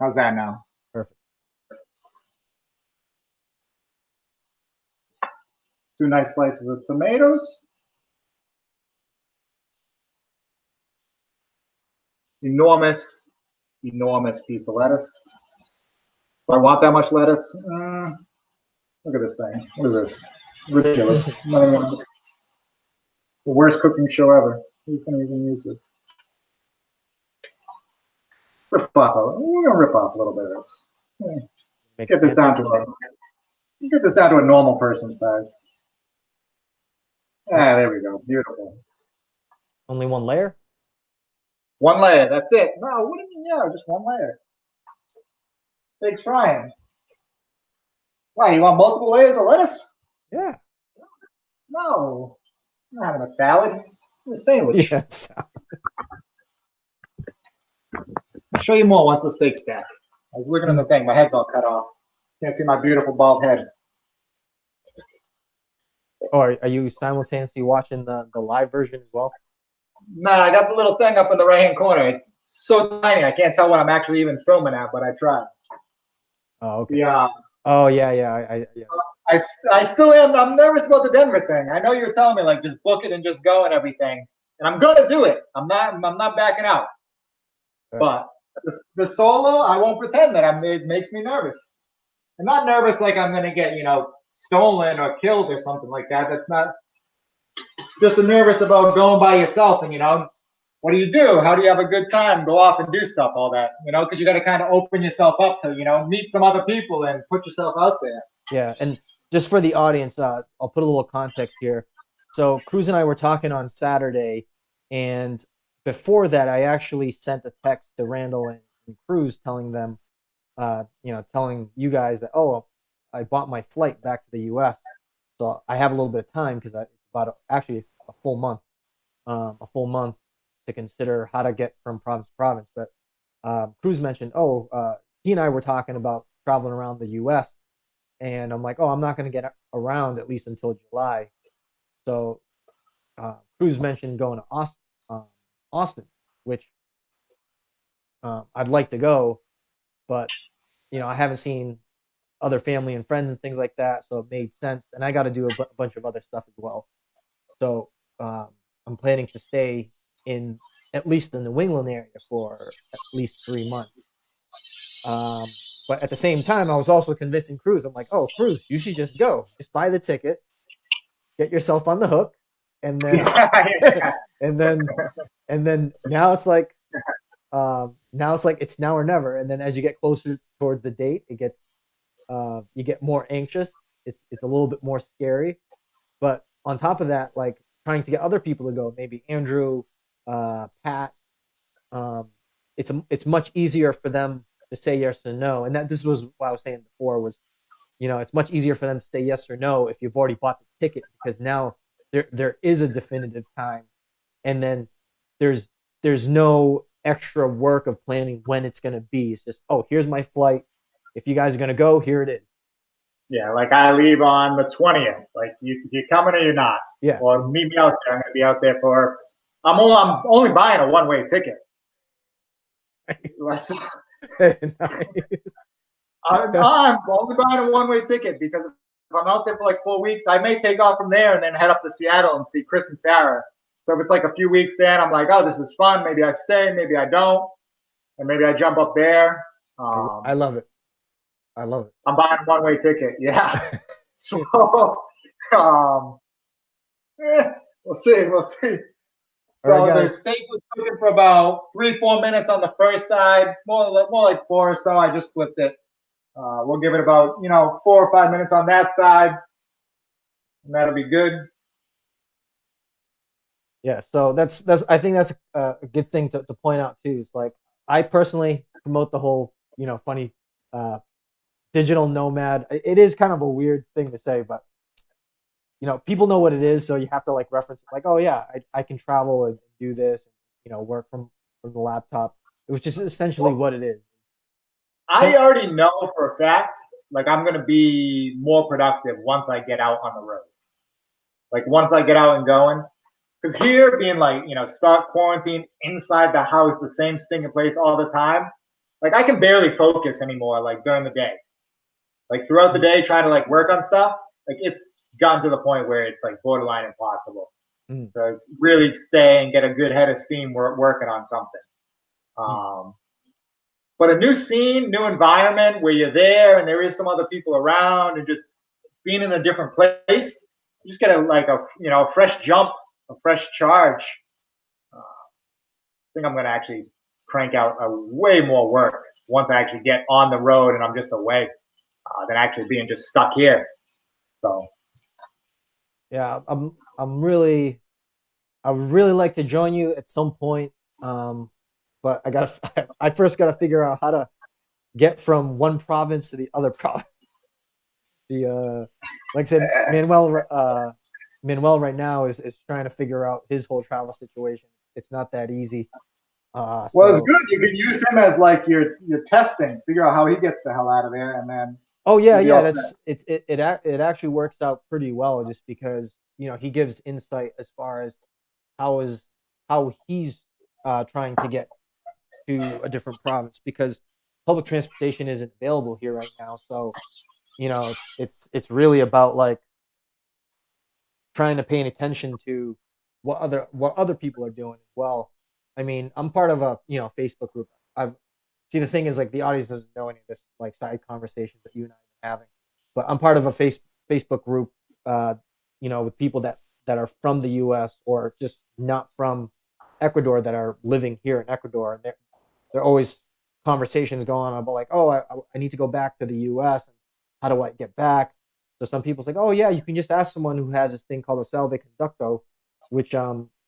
How's that now? Perfect. 2 nice slices of tomatoes. Enormous piece of lettuce. Do I want that much lettuce? Look at this thing. What is this? Ridiculous. The worst cooking show ever. Who's going to even use this? We're going to rip off a little bit of this. Get this down to a normal person size. Ah, there we go. Beautiful. Only one layer? 1 layer. That's it. No, what do you mean? Yeah, just 1 layer. Big frying. Why, you want multiple layers of lettuce? Yeah. No. I'm not having a salad. It's a sandwich. Yes. I'll show you more once the steak's back. I was looking at the thing. My head's all cut off. Can't see my beautiful bald head. Or are you simultaneously watching the live version as well? No, I got the little thing up in the right-hand corner. It's so tiny. I can't tell what I'm actually even filming at, but I tried. Oh, okay. Yeah. Oh, yeah. I still am. I'm nervous about the Denver thing. I know you were telling me like just book it and just go and everything, and I'm gonna do it. I'm not backing out. But the solo, I won't pretend that it makes me nervous. I'm not nervous like I'm gonna get stolen or killed or something like that. That's not. Just nervous about going by yourself and what do you do? How do you have a good time? Go off and do stuff, all that, because you got to kind of open yourself up to meet some other people and put yourself out there. Yeah, and just for the audience, I'll put a little context here. So Cruz and I were talking on Saturday, and before that, I actually sent a text to Randall and Cruz telling them, telling you guys that, oh, I bought my flight back to the U.S., so I have a little bit of time because it's about actually a full month to consider how to get from province to province. But Cruz mentioned, he and I were talking about traveling around the U.S., and I'm like, I'm not going to get around at least until July. So Cruz mentioned going to Austin, which I'd like to go, but I haven't seen other family and friends and things like that, so it made sense. And I got to do a bunch of other stuff as well. So I'm planning to stay in at least the New England area for at least 3 months. But at the same time, I was also convincing Cruz. I'm like, Cruz, you should just go. Just buy the ticket, get yourself on the hook, and then and then now it's like it's now or never. And then as you get closer towards the date, it gets you get more anxious. It's a little bit more scary. But on top of that, like trying to get other people to go, maybe Andrew, Pat, it's much easier for them to say yes or no. And this was what I was saying before was, it's much easier for them to say yes or no if you've already bought the ticket, because now there is a definitive time, and then there's no extra work of planning when it's going to be. It's just, here's my flight. If you guys are going to go, here it is. Yeah, like I leave on the 20th. Like you coming or you're not. Yeah. Or meet me out there. I'm going to be out there for. I'm only buying a one-way ticket. Nice. I'm only buying a one-way ticket because if I'm out there for like 4 weeks, I may take off from there and then head up to Seattle and see Chris and Sarah. So if it's like a few weeks there, and I'm like, this is fun. Maybe I stay, maybe I don't, and maybe I jump up there. I love it. I'm buying a one-way ticket. Yeah. So, we'll see. So the steak was cooking for about 3-4 minutes on the first side, more like 4 or so. I just flipped it. We'll give it about 4 or 5 minutes on that side. and that'll be good. Yeah, so that's I think that's a good thing to point out too. It's like I personally promote the whole funny digital nomad. It is kind of a weird thing to say, but people know what it is, so you have to like reference it. Like, oh yeah, I can travel and do this, and work from the laptop. It was just essentially what it is. I already know for a fact, like I'm gonna be more productive once I get out on the road. Like once I get out and going, because here being like stuck quarantine inside the house, the same stinking place all the time, like I can barely focus anymore. Like during the day, like throughout the day, trying to like work on stuff. Like it's gotten to the point where it's like borderline impossible to really stay and get a good head of steam working on something. But a new scene, new environment where you're there and there is some other people around and just being in a different place, you just get a fresh jump, a fresh charge. I think I'm going to actually crank out a way more work once I actually get on the road and I'm just away than actually being just stuck here. So yeah, I would really like to join you at some point. But I first gotta figure out how to get from one province to the other province. Like I said, Manuel right now is trying to figure out his whole travel situation. It's not that easy. well, it's So good. You can use him as like your testing. Figure out how he gets the hell out of there, and then oh yeah, you'll be yeah, all set. it actually works out pretty well just because he gives insight as far as how he's trying to get to a different province because public transportation isn't available here right now. So it's really about like trying to pay attention to what other people are doing as well. I mean, I'm part of a Facebook group. I've see the thing is like the audience doesn't know any of this like side conversations that you and I are having, but I'm part of a Facebook group, with people that are from the U.S. or just not from Ecuador that are living here in Ecuador, and they're always conversations going on about like, oh, I need to go back to the U.S. and how do I get back? So some people say, oh yeah, you can just ask someone who has this thing called a salve conducto, which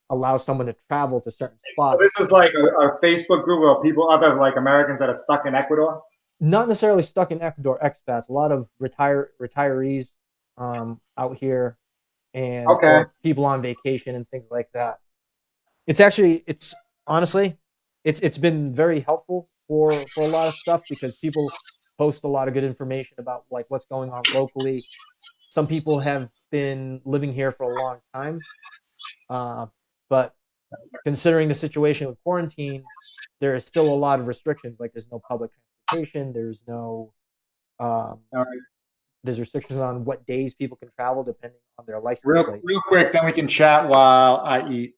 allows someone to travel to certain So spots. this is like a Facebook group of people, other like Americans that are stuck in Ecuador. Not necessarily stuck in Ecuador, expats. A lot of retirees out here, and Okay. or people on vacation and things like that. It's honestly, it's been very helpful for a lot of stuff because people post a lot of good information about like what's going on locally. Some people have been living here for a long time, but considering the situation with quarantine, there is still a lot of restrictions. Like there's no public transportation, um, All right. there's restrictions on what days people can travel depending on their license plate. Real quick, then we can chat while I eat.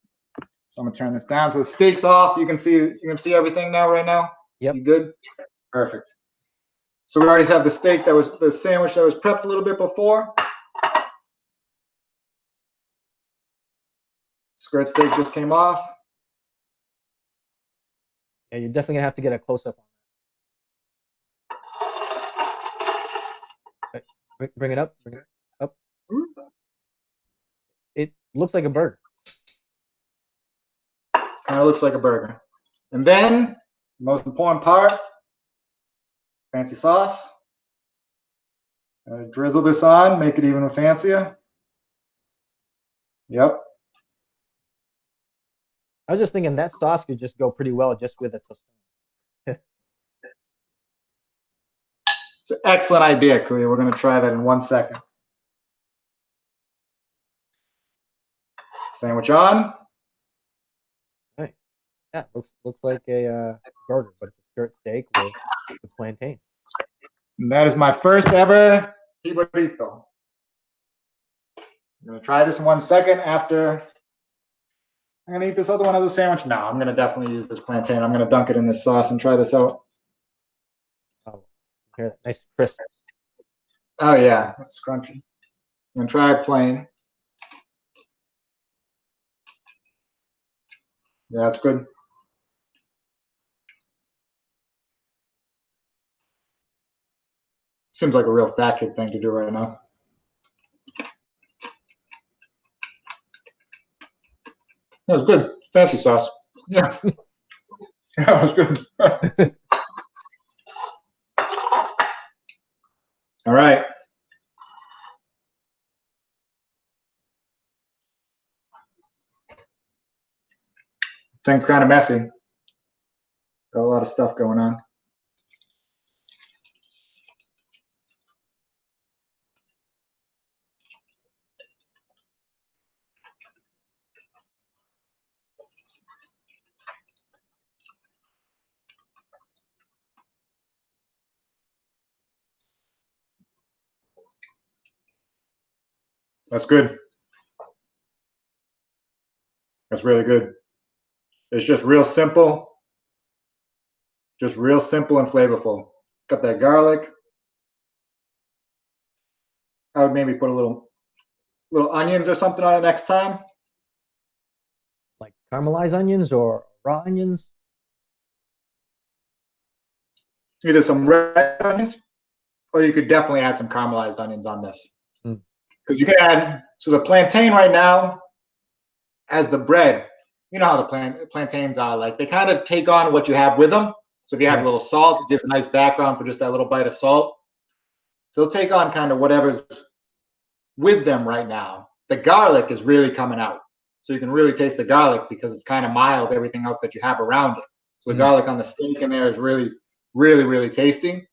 So I'm gonna turn this down. So the steak's off. You can see everything now right now. Yep. You good? Perfect. So we already have the steak that was the sandwich that was prepped a little bit before. Skirt steak just came off. Yeah, you're definitely gonna have to get a close up on that. Bring it up. Bring it up. It looks like a burger. Kind of looks like a burger. And then, the most important part, fancy sauce. Drizzle this on, make it even fancier. Yep. I was just thinking that sauce could just go pretty well just with a tostone. It's an excellent idea, Kuya. We're going to try that in 1 second. Sandwich on. Nice. Yeah, looks like a burger, but it's a skirt steak with plantain. And that is my first ever Jibarito. I'm going to try this in 1 second after. I'm going to eat this other one as a sandwich. No, I'm going to definitely use this plantain. I'm going to dunk it in this sauce and try this out. Oh, hear that nice crisp. Oh, yeah. It's crunchy. I'm going to try it plain. Yeah, it's good. Seems like a real fat kid thing to do right now. That was good. Fancy sauce. Yeah. Yeah, that was good. All right. Thing's kind of messy. Got a lot of stuff going on. That's good. That's really good. It's just real simple. Just real simple and flavorful. Got that garlic. I would maybe put a little onions or something on it next time. Like caramelized onions or raw onions? Either some red onions, or you could definitely add some caramelized onions on this. Because you can add, so the plantain right now, as the bread, you know how the plantains are, like they kind of take on what you have with them. So if you have a little salt, it gives a nice background for just that little bite of salt. So they'll take on kind of whatever's with them right now. The garlic is really coming out. So you can really taste the garlic because it's kind of mild, everything else that you have around it. So the garlic on the steak in there is really, really, really tasty.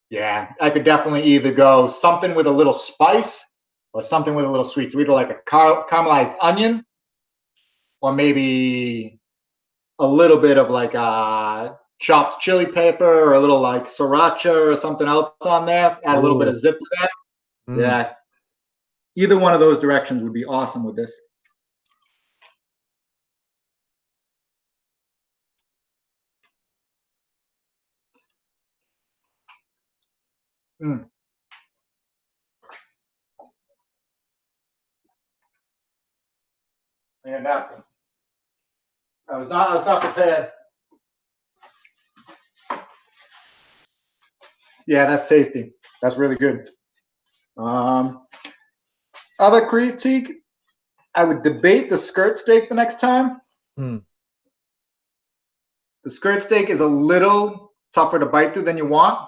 Yeah, I could definitely either go something with a little spice or something with a little sweet. So either like a caramelized onion or maybe a little bit of like a chopped chili pepper or a little like sriracha or something else on there. Add a little bit of zip to that. Yeah. Either one of those directions would be awesome with this. Mm. And napkin. I was not prepared. Yeah, that's tasty. That's really good. Other critique, I would debate the skirt steak the next time. The skirt steak is a little tougher to bite through than you want.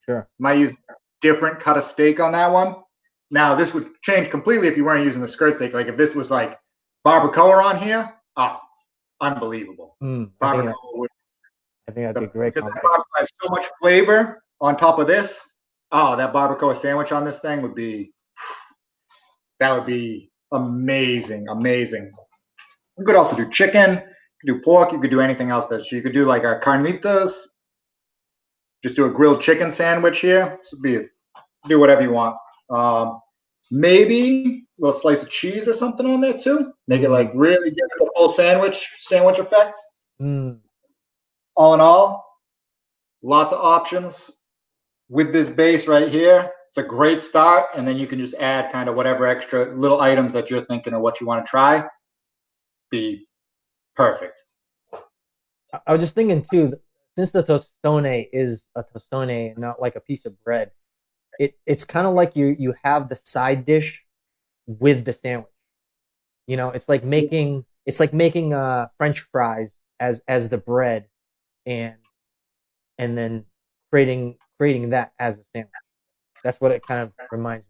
Sure. Might use a different cut of steak on that one. Now, this would change completely if you weren't using the skirt steak. Like if this was like barbacoa on here, oh, unbelievable. Barbacoa would. I think that'd be great. Because that barbacoa has so much flavor on top of this. Oh, that barbacoa sandwich on this thing would be. That would be amazing, amazing. You could also do chicken. You could do pork. You could do anything else. You could do like a carnitas. Just do a grilled chicken sandwich here. So do whatever you want. Maybe a little slice of cheese or something on there too. Make it like really give it a full sandwich effect. All in all, lots of options with this base right here. It's a great start, and then you can just add kind of whatever extra little items that you're thinking of what you want to try. Be perfect. I was just thinking too, since the tostone is a tostone and not like a piece of bread, it's kind of like you have the side dish with the sandwich. You know, it's like making French fries as the bread, and then creating that as a sandwich. That's what it kind of reminds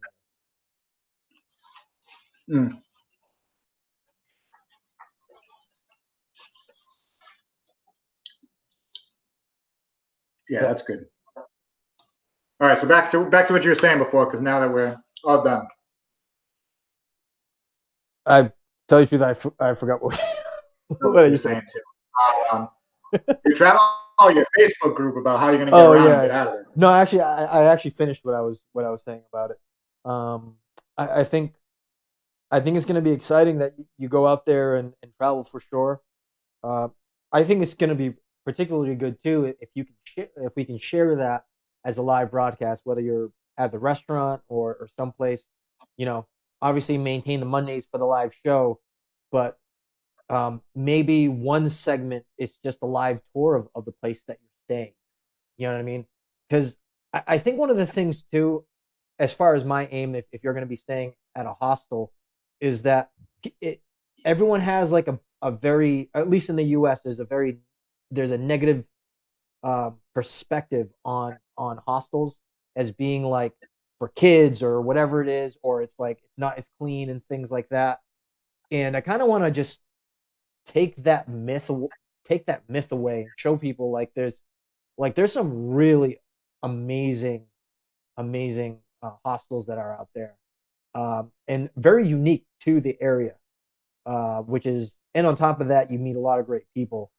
me. Yeah, that's good. All right, so back to what you were saying before, because now that we're all done. I tell you the truth, I forgot what are you saying too. You travel your Facebook group about how you're going to get around and get out of there. No, actually, I actually finished what I was saying about it. I think it's going to be exciting that you go out there and travel for sure. I think it's going to be particularly good too if we can share that as a live broadcast, whether you're at the restaurant or someplace. You know, obviously maintain the Mondays for the live show, but maybe one segment is just a live tour of the place that you're staying. You know what I mean? Because I think one of the things too, as far as my aim, if you're going to be staying at a hostel, is that everyone has like very, at least in the U.S., there's a negative perspective on hostels as being like for kids or whatever it is, or it's like it's not as clean and things like that. And I kind of want to just take that myth away and show people there's some really amazing hostels that are out there, and very unique to the area, which is, and on top of that, you meet a lot of great people.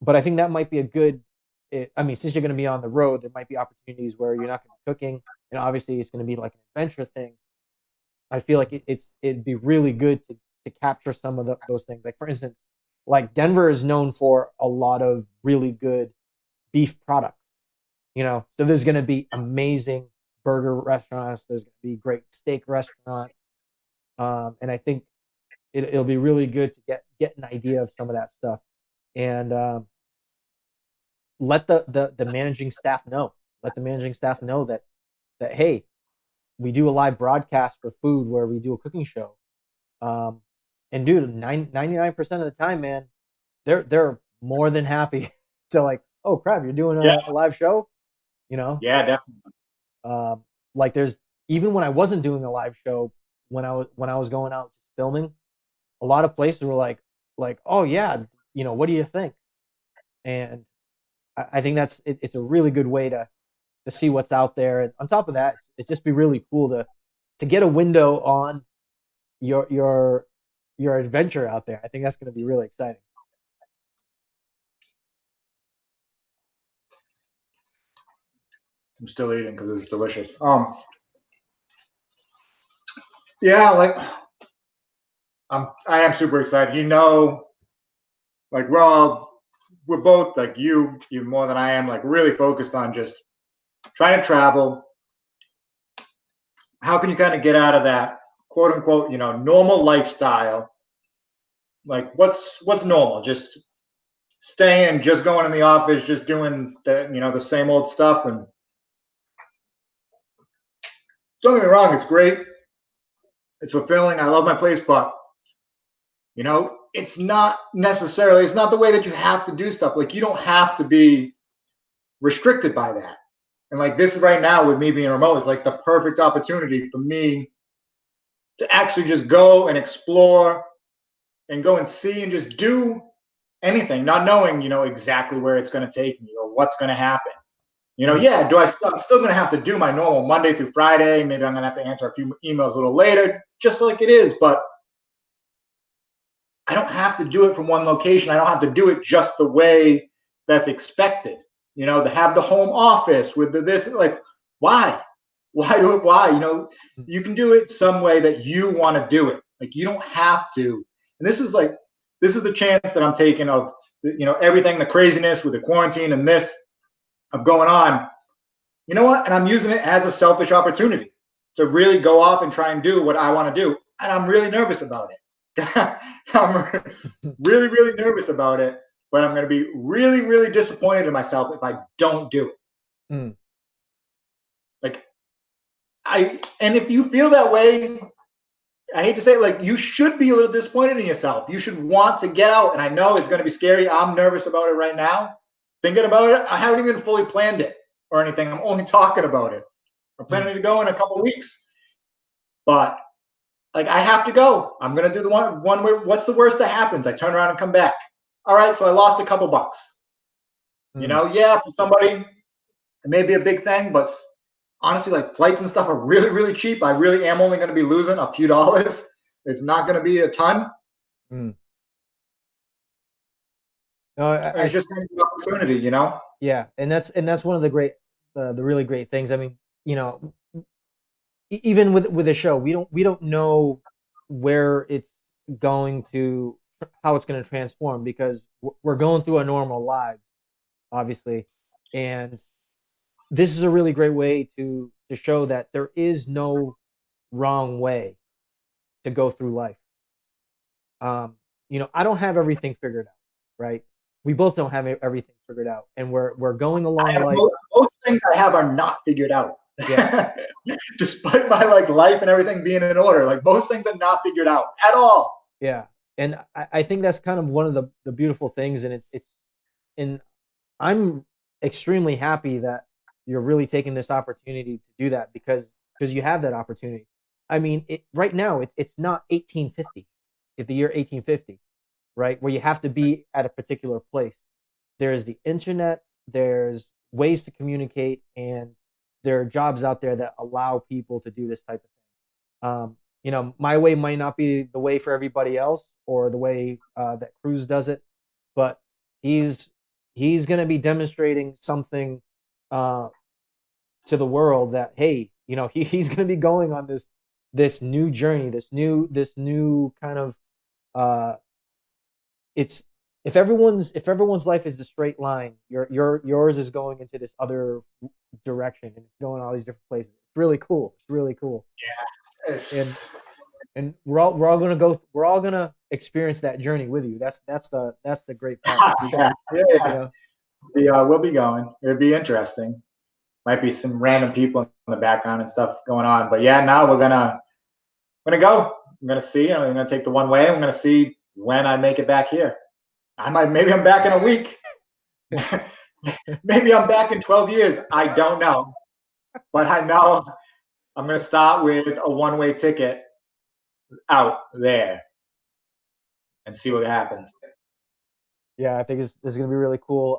But I think that might be a good, I mean, since you're going to be on the road, there might be opportunities where you're not going to be cooking, and obviously it's going to be like an adventure thing. I feel like it'd be really good to capture some of those things. Like, for instance, like Denver is known for a lot of really good beef products, so there's going to be amazing burger restaurants. There's going to be great steak restaurants. And I think it'll be really good to get an idea of some of that stuff, and let the managing staff know. Let the managing staff know that hey, we do a live broadcast for food where we do a cooking show. And dude, 99% of the time, man, they're more than happy to like, oh crap, you're doing a live show, Yeah, definitely. Like there's, even when I wasn't doing a live show, when I was going out filming, a lot of places were like, oh yeah, what do you think? And I think it's a really good way to see what's out there. And on top of that, it'd just be really cool to get a window on your adventure out there. I think that's going to be really exciting. I'm still eating because it's delicious. Yeah, like I am super excited. Like we're both, like you more than I am, like really focused on just trying to travel. How can you kind of get out of that quote unquote, normal lifestyle? Like what's normal? Just staying, just going in the office, just doing the same old stuff. And don't get me wrong, it's great. It's fulfilling. I love my place, but it's not the way that you have to do stuff. Like you don't have to be restricted by that. And like this is right now with me being remote is like the perfect opportunity for me to actually just go and explore and go and see and just do anything, not knowing, exactly where it's going to take me or what's going to happen. Yeah, I'm still going to have to do my normal Monday through Friday. Maybe I'm going to have to answer a few emails a little later, just like it is. But I don't have to do it from one location. I don't have to do it just the way that's expected. To have the home office with this, like, why do it? Why? You can do it some way that you want to do it. Like, you don't have to. And this is the chance that I'm taking of, everything, the craziness with the quarantine and this of going on. You know what? And I'm using it as a selfish opportunity to really go off and try and do what I want to do. And I'm really nervous about it. I'm really, really nervous about it. But I'm going to be really, really disappointed in myself if I don't do it. Mm. And if you feel that way, I hate to say it, like you should be a little disappointed in yourself. You should want to get out. And I know it's going to be scary. I'm nervous about it right now. Thinking about it, I haven't even fully planned it or anything. I'm only talking about it. I'm planning to go in a couple of weeks. But like I have to go. I'm going to do the one where what's the worst that happens? I turn around and come back. All right, so I lost a couple bucks. Yeah, for somebody, it may be a big thing, but honestly, like flights and stuff are really, really cheap. I really am only going to be losing a few dollars. It's not going to be a ton. No, it's just an opportunity, Yeah, and that's one of the really great things. I mean, even with a show, we don't know where it's going to, how it's going to transform, because we're going through our normal lives, obviously, and this is a really great way to show that there is no wrong way to go through life. I don't have everything figured out, right? We both don't have everything figured out, and we're going along life. Most things I have are not figured out. Yeah. Despite my life and everything being in order, like most things are not figured out at all. Yeah. and I think that's kind of one of the beautiful things, and and I'm extremely happy that you're really taking this opportunity to do that because you have that opportunity. I mean, right now it's not 1850, the year 1850, right? Where you have to be at a particular place. There's the internet, there's ways to communicate, and there are jobs out there that allow people to do this type of thing. My way might not be the way for everybody else or the way that Cruz does it, but he's he's going to be demonstrating something uh, to the world that hey, he's going to be going on this new journey, this new kind of uh, it's if everyone's life is a straight line, yours is going into this other direction and it's going all these different places. It's really cool. It's really cool. And It's, and we're all gonna experience that journey with you. That's the great part. yeah, yeah, You yeah. know, We'll be going. It'll be interesting. Might be some random people in the background and stuff going on, but yeah, now we're gonna go. I'm gonna see. I'm gonna take the one way. I'm gonna see when I make it back here. Maybe I'm back in a week. Maybe I'm back in 12 years. I don't know, but I know I'm gonna start with a one-way ticket out there and see what happens. yeah, I think this is gonna be really cool.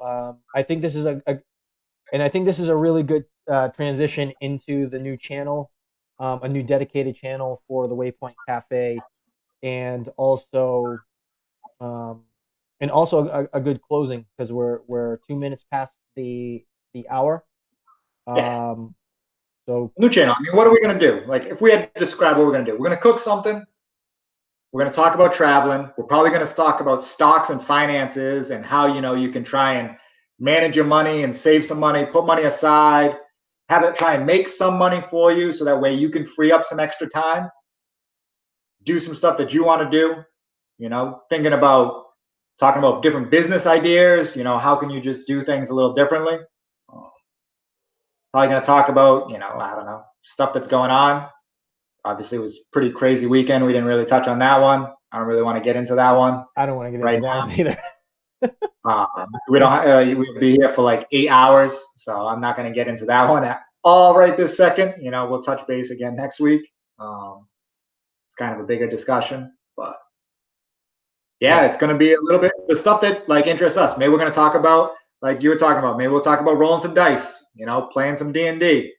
I think this is and I think this is a really good transition into the new channel, a new dedicated channel for the Waypoint Cafe, and also um, a good closing because we're 2 minutes past the hour. Yeah, Um, so new channel. I mean, what are we gonna do? Like, if we had to describe what we're gonna do, we're gonna cook something. We're going to talk about traveling. We're probably going to talk about stocks and finances and how you can try and manage your money and save some money, put money aside, have it try and make some money for you so that way you can free up some extra time, do some stuff that you want to do. Thinking about talking about different business ideas. How can you just do things a little differently? Probably going to talk about I don't know, stuff that's going on. Obviously, it was a pretty crazy weekend. We didn't really touch on that one. I don't really want to get into that one I don't want to get into right that now. one either. We don't. We'll be here for like 8 hours, so I'm not going to get into that one at all right this second. We'll touch base again next week. It's kind of a bigger discussion, but yeah, Yeah, it's going to be a little bit the stuff that like interests us. Maybe we're going to talk about like you were talking about. Maybe we'll talk about rolling some dice. Playing some D&D,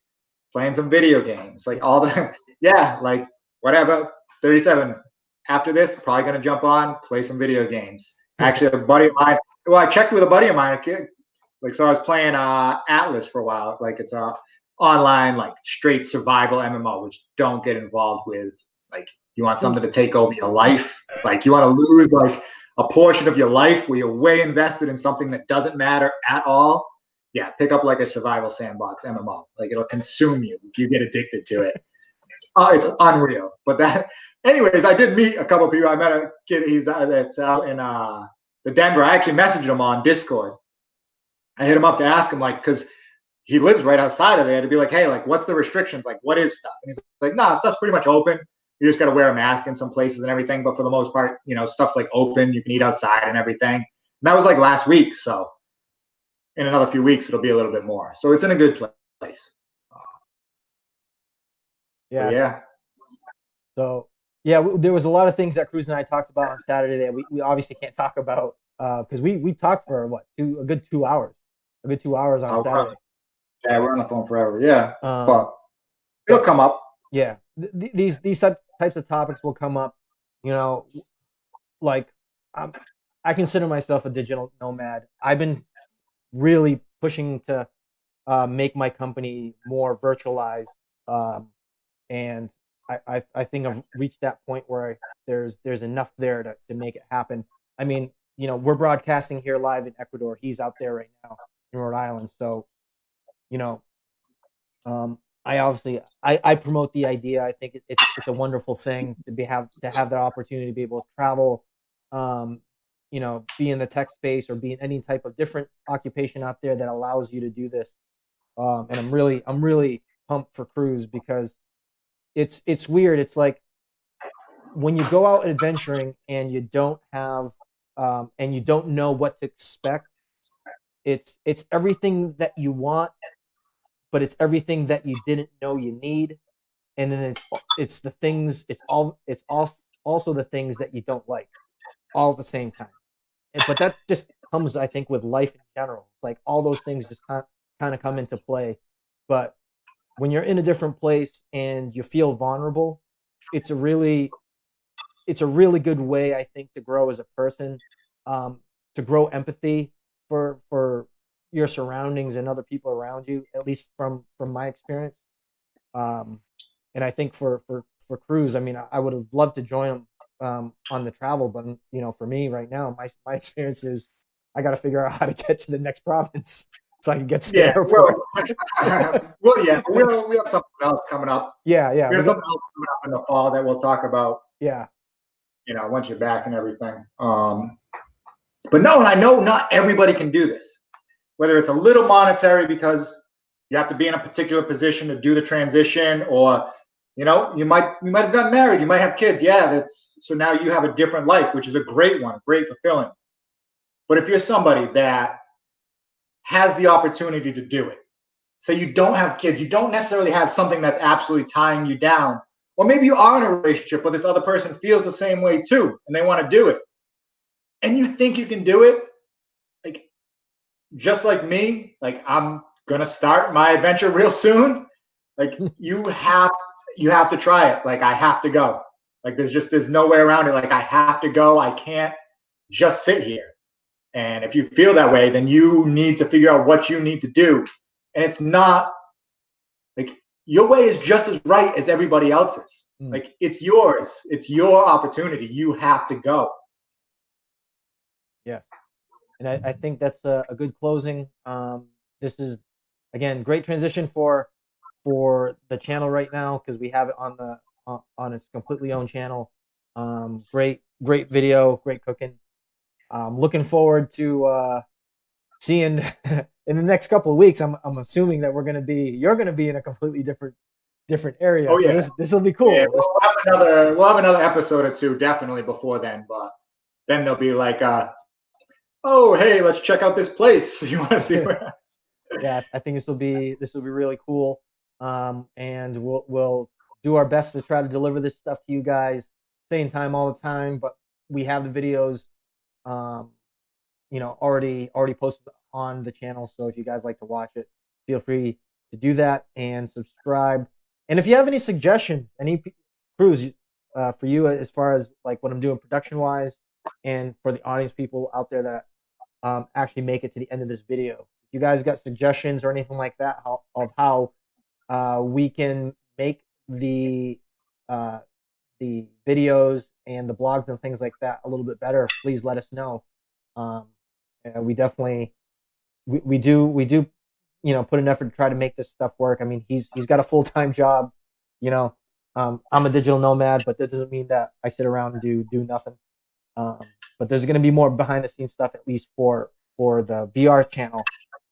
playing some video games, like yeah. all the yeah, like whatever. 37. After this, probably going to jump on, play some video games. Actually, a buddy of mine. Well, I checked with a buddy of mine. A kid, like so, I was playing Atlas for a while. Like it's a online like straight survival MMO, which don't get involved with like you want something to take over your life. Like you want to lose like a portion of your life where you're way invested in something that doesn't matter at all. Yeah, pick up like a survival sandbox MMO. Like it'll consume you if you get addicted to it. It's unreal. But anyways, I did meet a couple of people. I met a kid. That's out in the Denver. I actually messaged him on Discord. I hit him up to ask him like because he lives right outside of there to be like, hey, like what's the restrictions? Like what is stuff? And he's like, no, stuff's pretty much open. You just got to wear a mask in some places and everything. But for the most part, stuff's like open. You can eat outside and everything. And that was like last week. So in another few weeks, it'll be a little bit more. So it's in a good place. But Yeah. yeah. So yeah, there was a lot of things that Cruz and I talked about on Saturday that we obviously can't talk about because we talked for what a good 2 hours, on I'll Saturday. Yeah, we're on the phone forever. Yeah, Um, but it'll but come up. yeah, these types of topics will come up. You know, like I consider myself a digital nomad. I've been really pushing to make my company more virtualized, and I think I've reached that point where there's enough there to make it happen. I mean, we're broadcasting here live in Ecuador. He's out there right now in Rhode Island, so you know, I obviously I promote the idea. I think it's a wonderful thing to have that opportunity to be able to travel, um, be in the tech space or be in any type of different occupation out there that allows you to do this. And I'm really pumped for Cruz because it's weird. It's like when you go out adventuring and you don't have and you don't know what to expect, it's everything that you want, but it's everything that you didn't know you need, and then it's the things, it's also the things that you don't like, all at the same time. But that just comes, I think, with life in general. Like all those things just kind of come into play. But when you're in a different place and you feel vulnerable, it's a really good way, I think, to grow as a person, to grow empathy for your surroundings and other people around you, at least from my experience. And I think for Cruz, I mean, I would have loved to join him on the travel, but for me right now, my experience is I got to figure out how to get to the next province so I can get to the airport. Well, yeah, we have something else coming up. Yeah. We have something else coming up in the fall that we'll talk about. Yeah. Once you're back and everything. But no, and I know not everybody can do this. Whether it's a little monetary because you have to be in a particular position to do the transition, or you might have gotten married, you might have kids. Yeah, so now you have a different life, which is a great one, great fulfilling. But if you're somebody that has the opportunity to do it, say you don't have kids, you don't necessarily have something that's absolutely tying you down, or maybe you are in a relationship but this other person feels the same way too and they want to do it, and you think you can do it, like just like me, like I'm gonna start my adventure real soon. Like you have to try it. Like I have to go. Like there's no way around it. Like I have to go. I can't just sit here. And if you feel that way, then you need to figure out what you need to do. And it's not like your way is just as right as everybody else's. Like it's yours. It's your opportunity. You have to go. Yes. And I think that's a good closing. This is, again, great transition for the channel right now, because we have it on its completely own channel. Great video, great cooking. Looking forward to seeing in the next couple of weeks. I'm assuming that you're going to be in a completely different area. Oh yeah, so this will be cool. Yeah, we'll have another episode or two definitely before then, but then they'll be like, oh hey, let's check out this place. You want to see where? Yeah, I think this will be really cool. And we'll do our best to try to deliver this stuff to you guys same time all the time. But we have the videos, already posted on the channel. So if you guys like to watch it, feel free to do that and subscribe. And if you have any suggestions, any Cruz, for you as far as like what I'm doing production wise, and for the audience people out there that actually make it to the end of this video, if you guys got suggestions or anything like that of how we can make the videos and the blogs and things like that a little bit better, please let us know. We definitely we do put an effort to try to make this stuff work. I mean, he's got a full-time job. I'm a digital nomad, but that doesn't mean that I sit around and do nothing. But there's going to be more behind the scenes stuff, at least for the VR channel.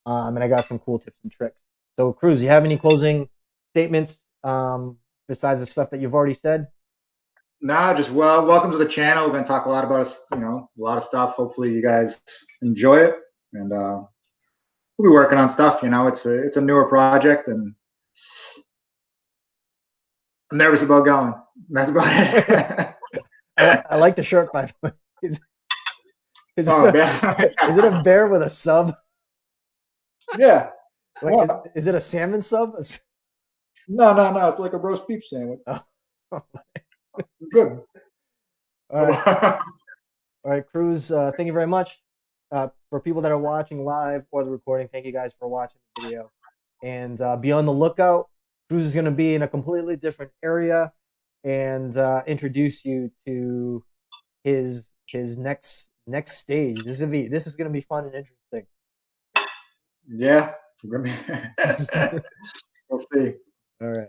And I got some cool tips and tricks. So Cruz, you have any closing statements besides the stuff that you've already said? Nah, just welcome to the channel. We're going to talk a lot about a lot of stuff. Hopefully you guys enjoy it, and we'll be working on stuff. It's a newer project, and I'm nervous about going. That's about it. I like the shirt, by the way. Is it a bear with a sub? Yeah. Like, is it a salmon sub? No. It's like a roast beef sandwich. Oh. It's good. All right, Cruz. Thank you very much. For people that are watching live or the recording, thank you guys for watching the video. And be on the lookout. Cruz is going to be in a completely different area and introduce you to his next stage. This is going to be fun and interesting. Yeah. We'll see. All right.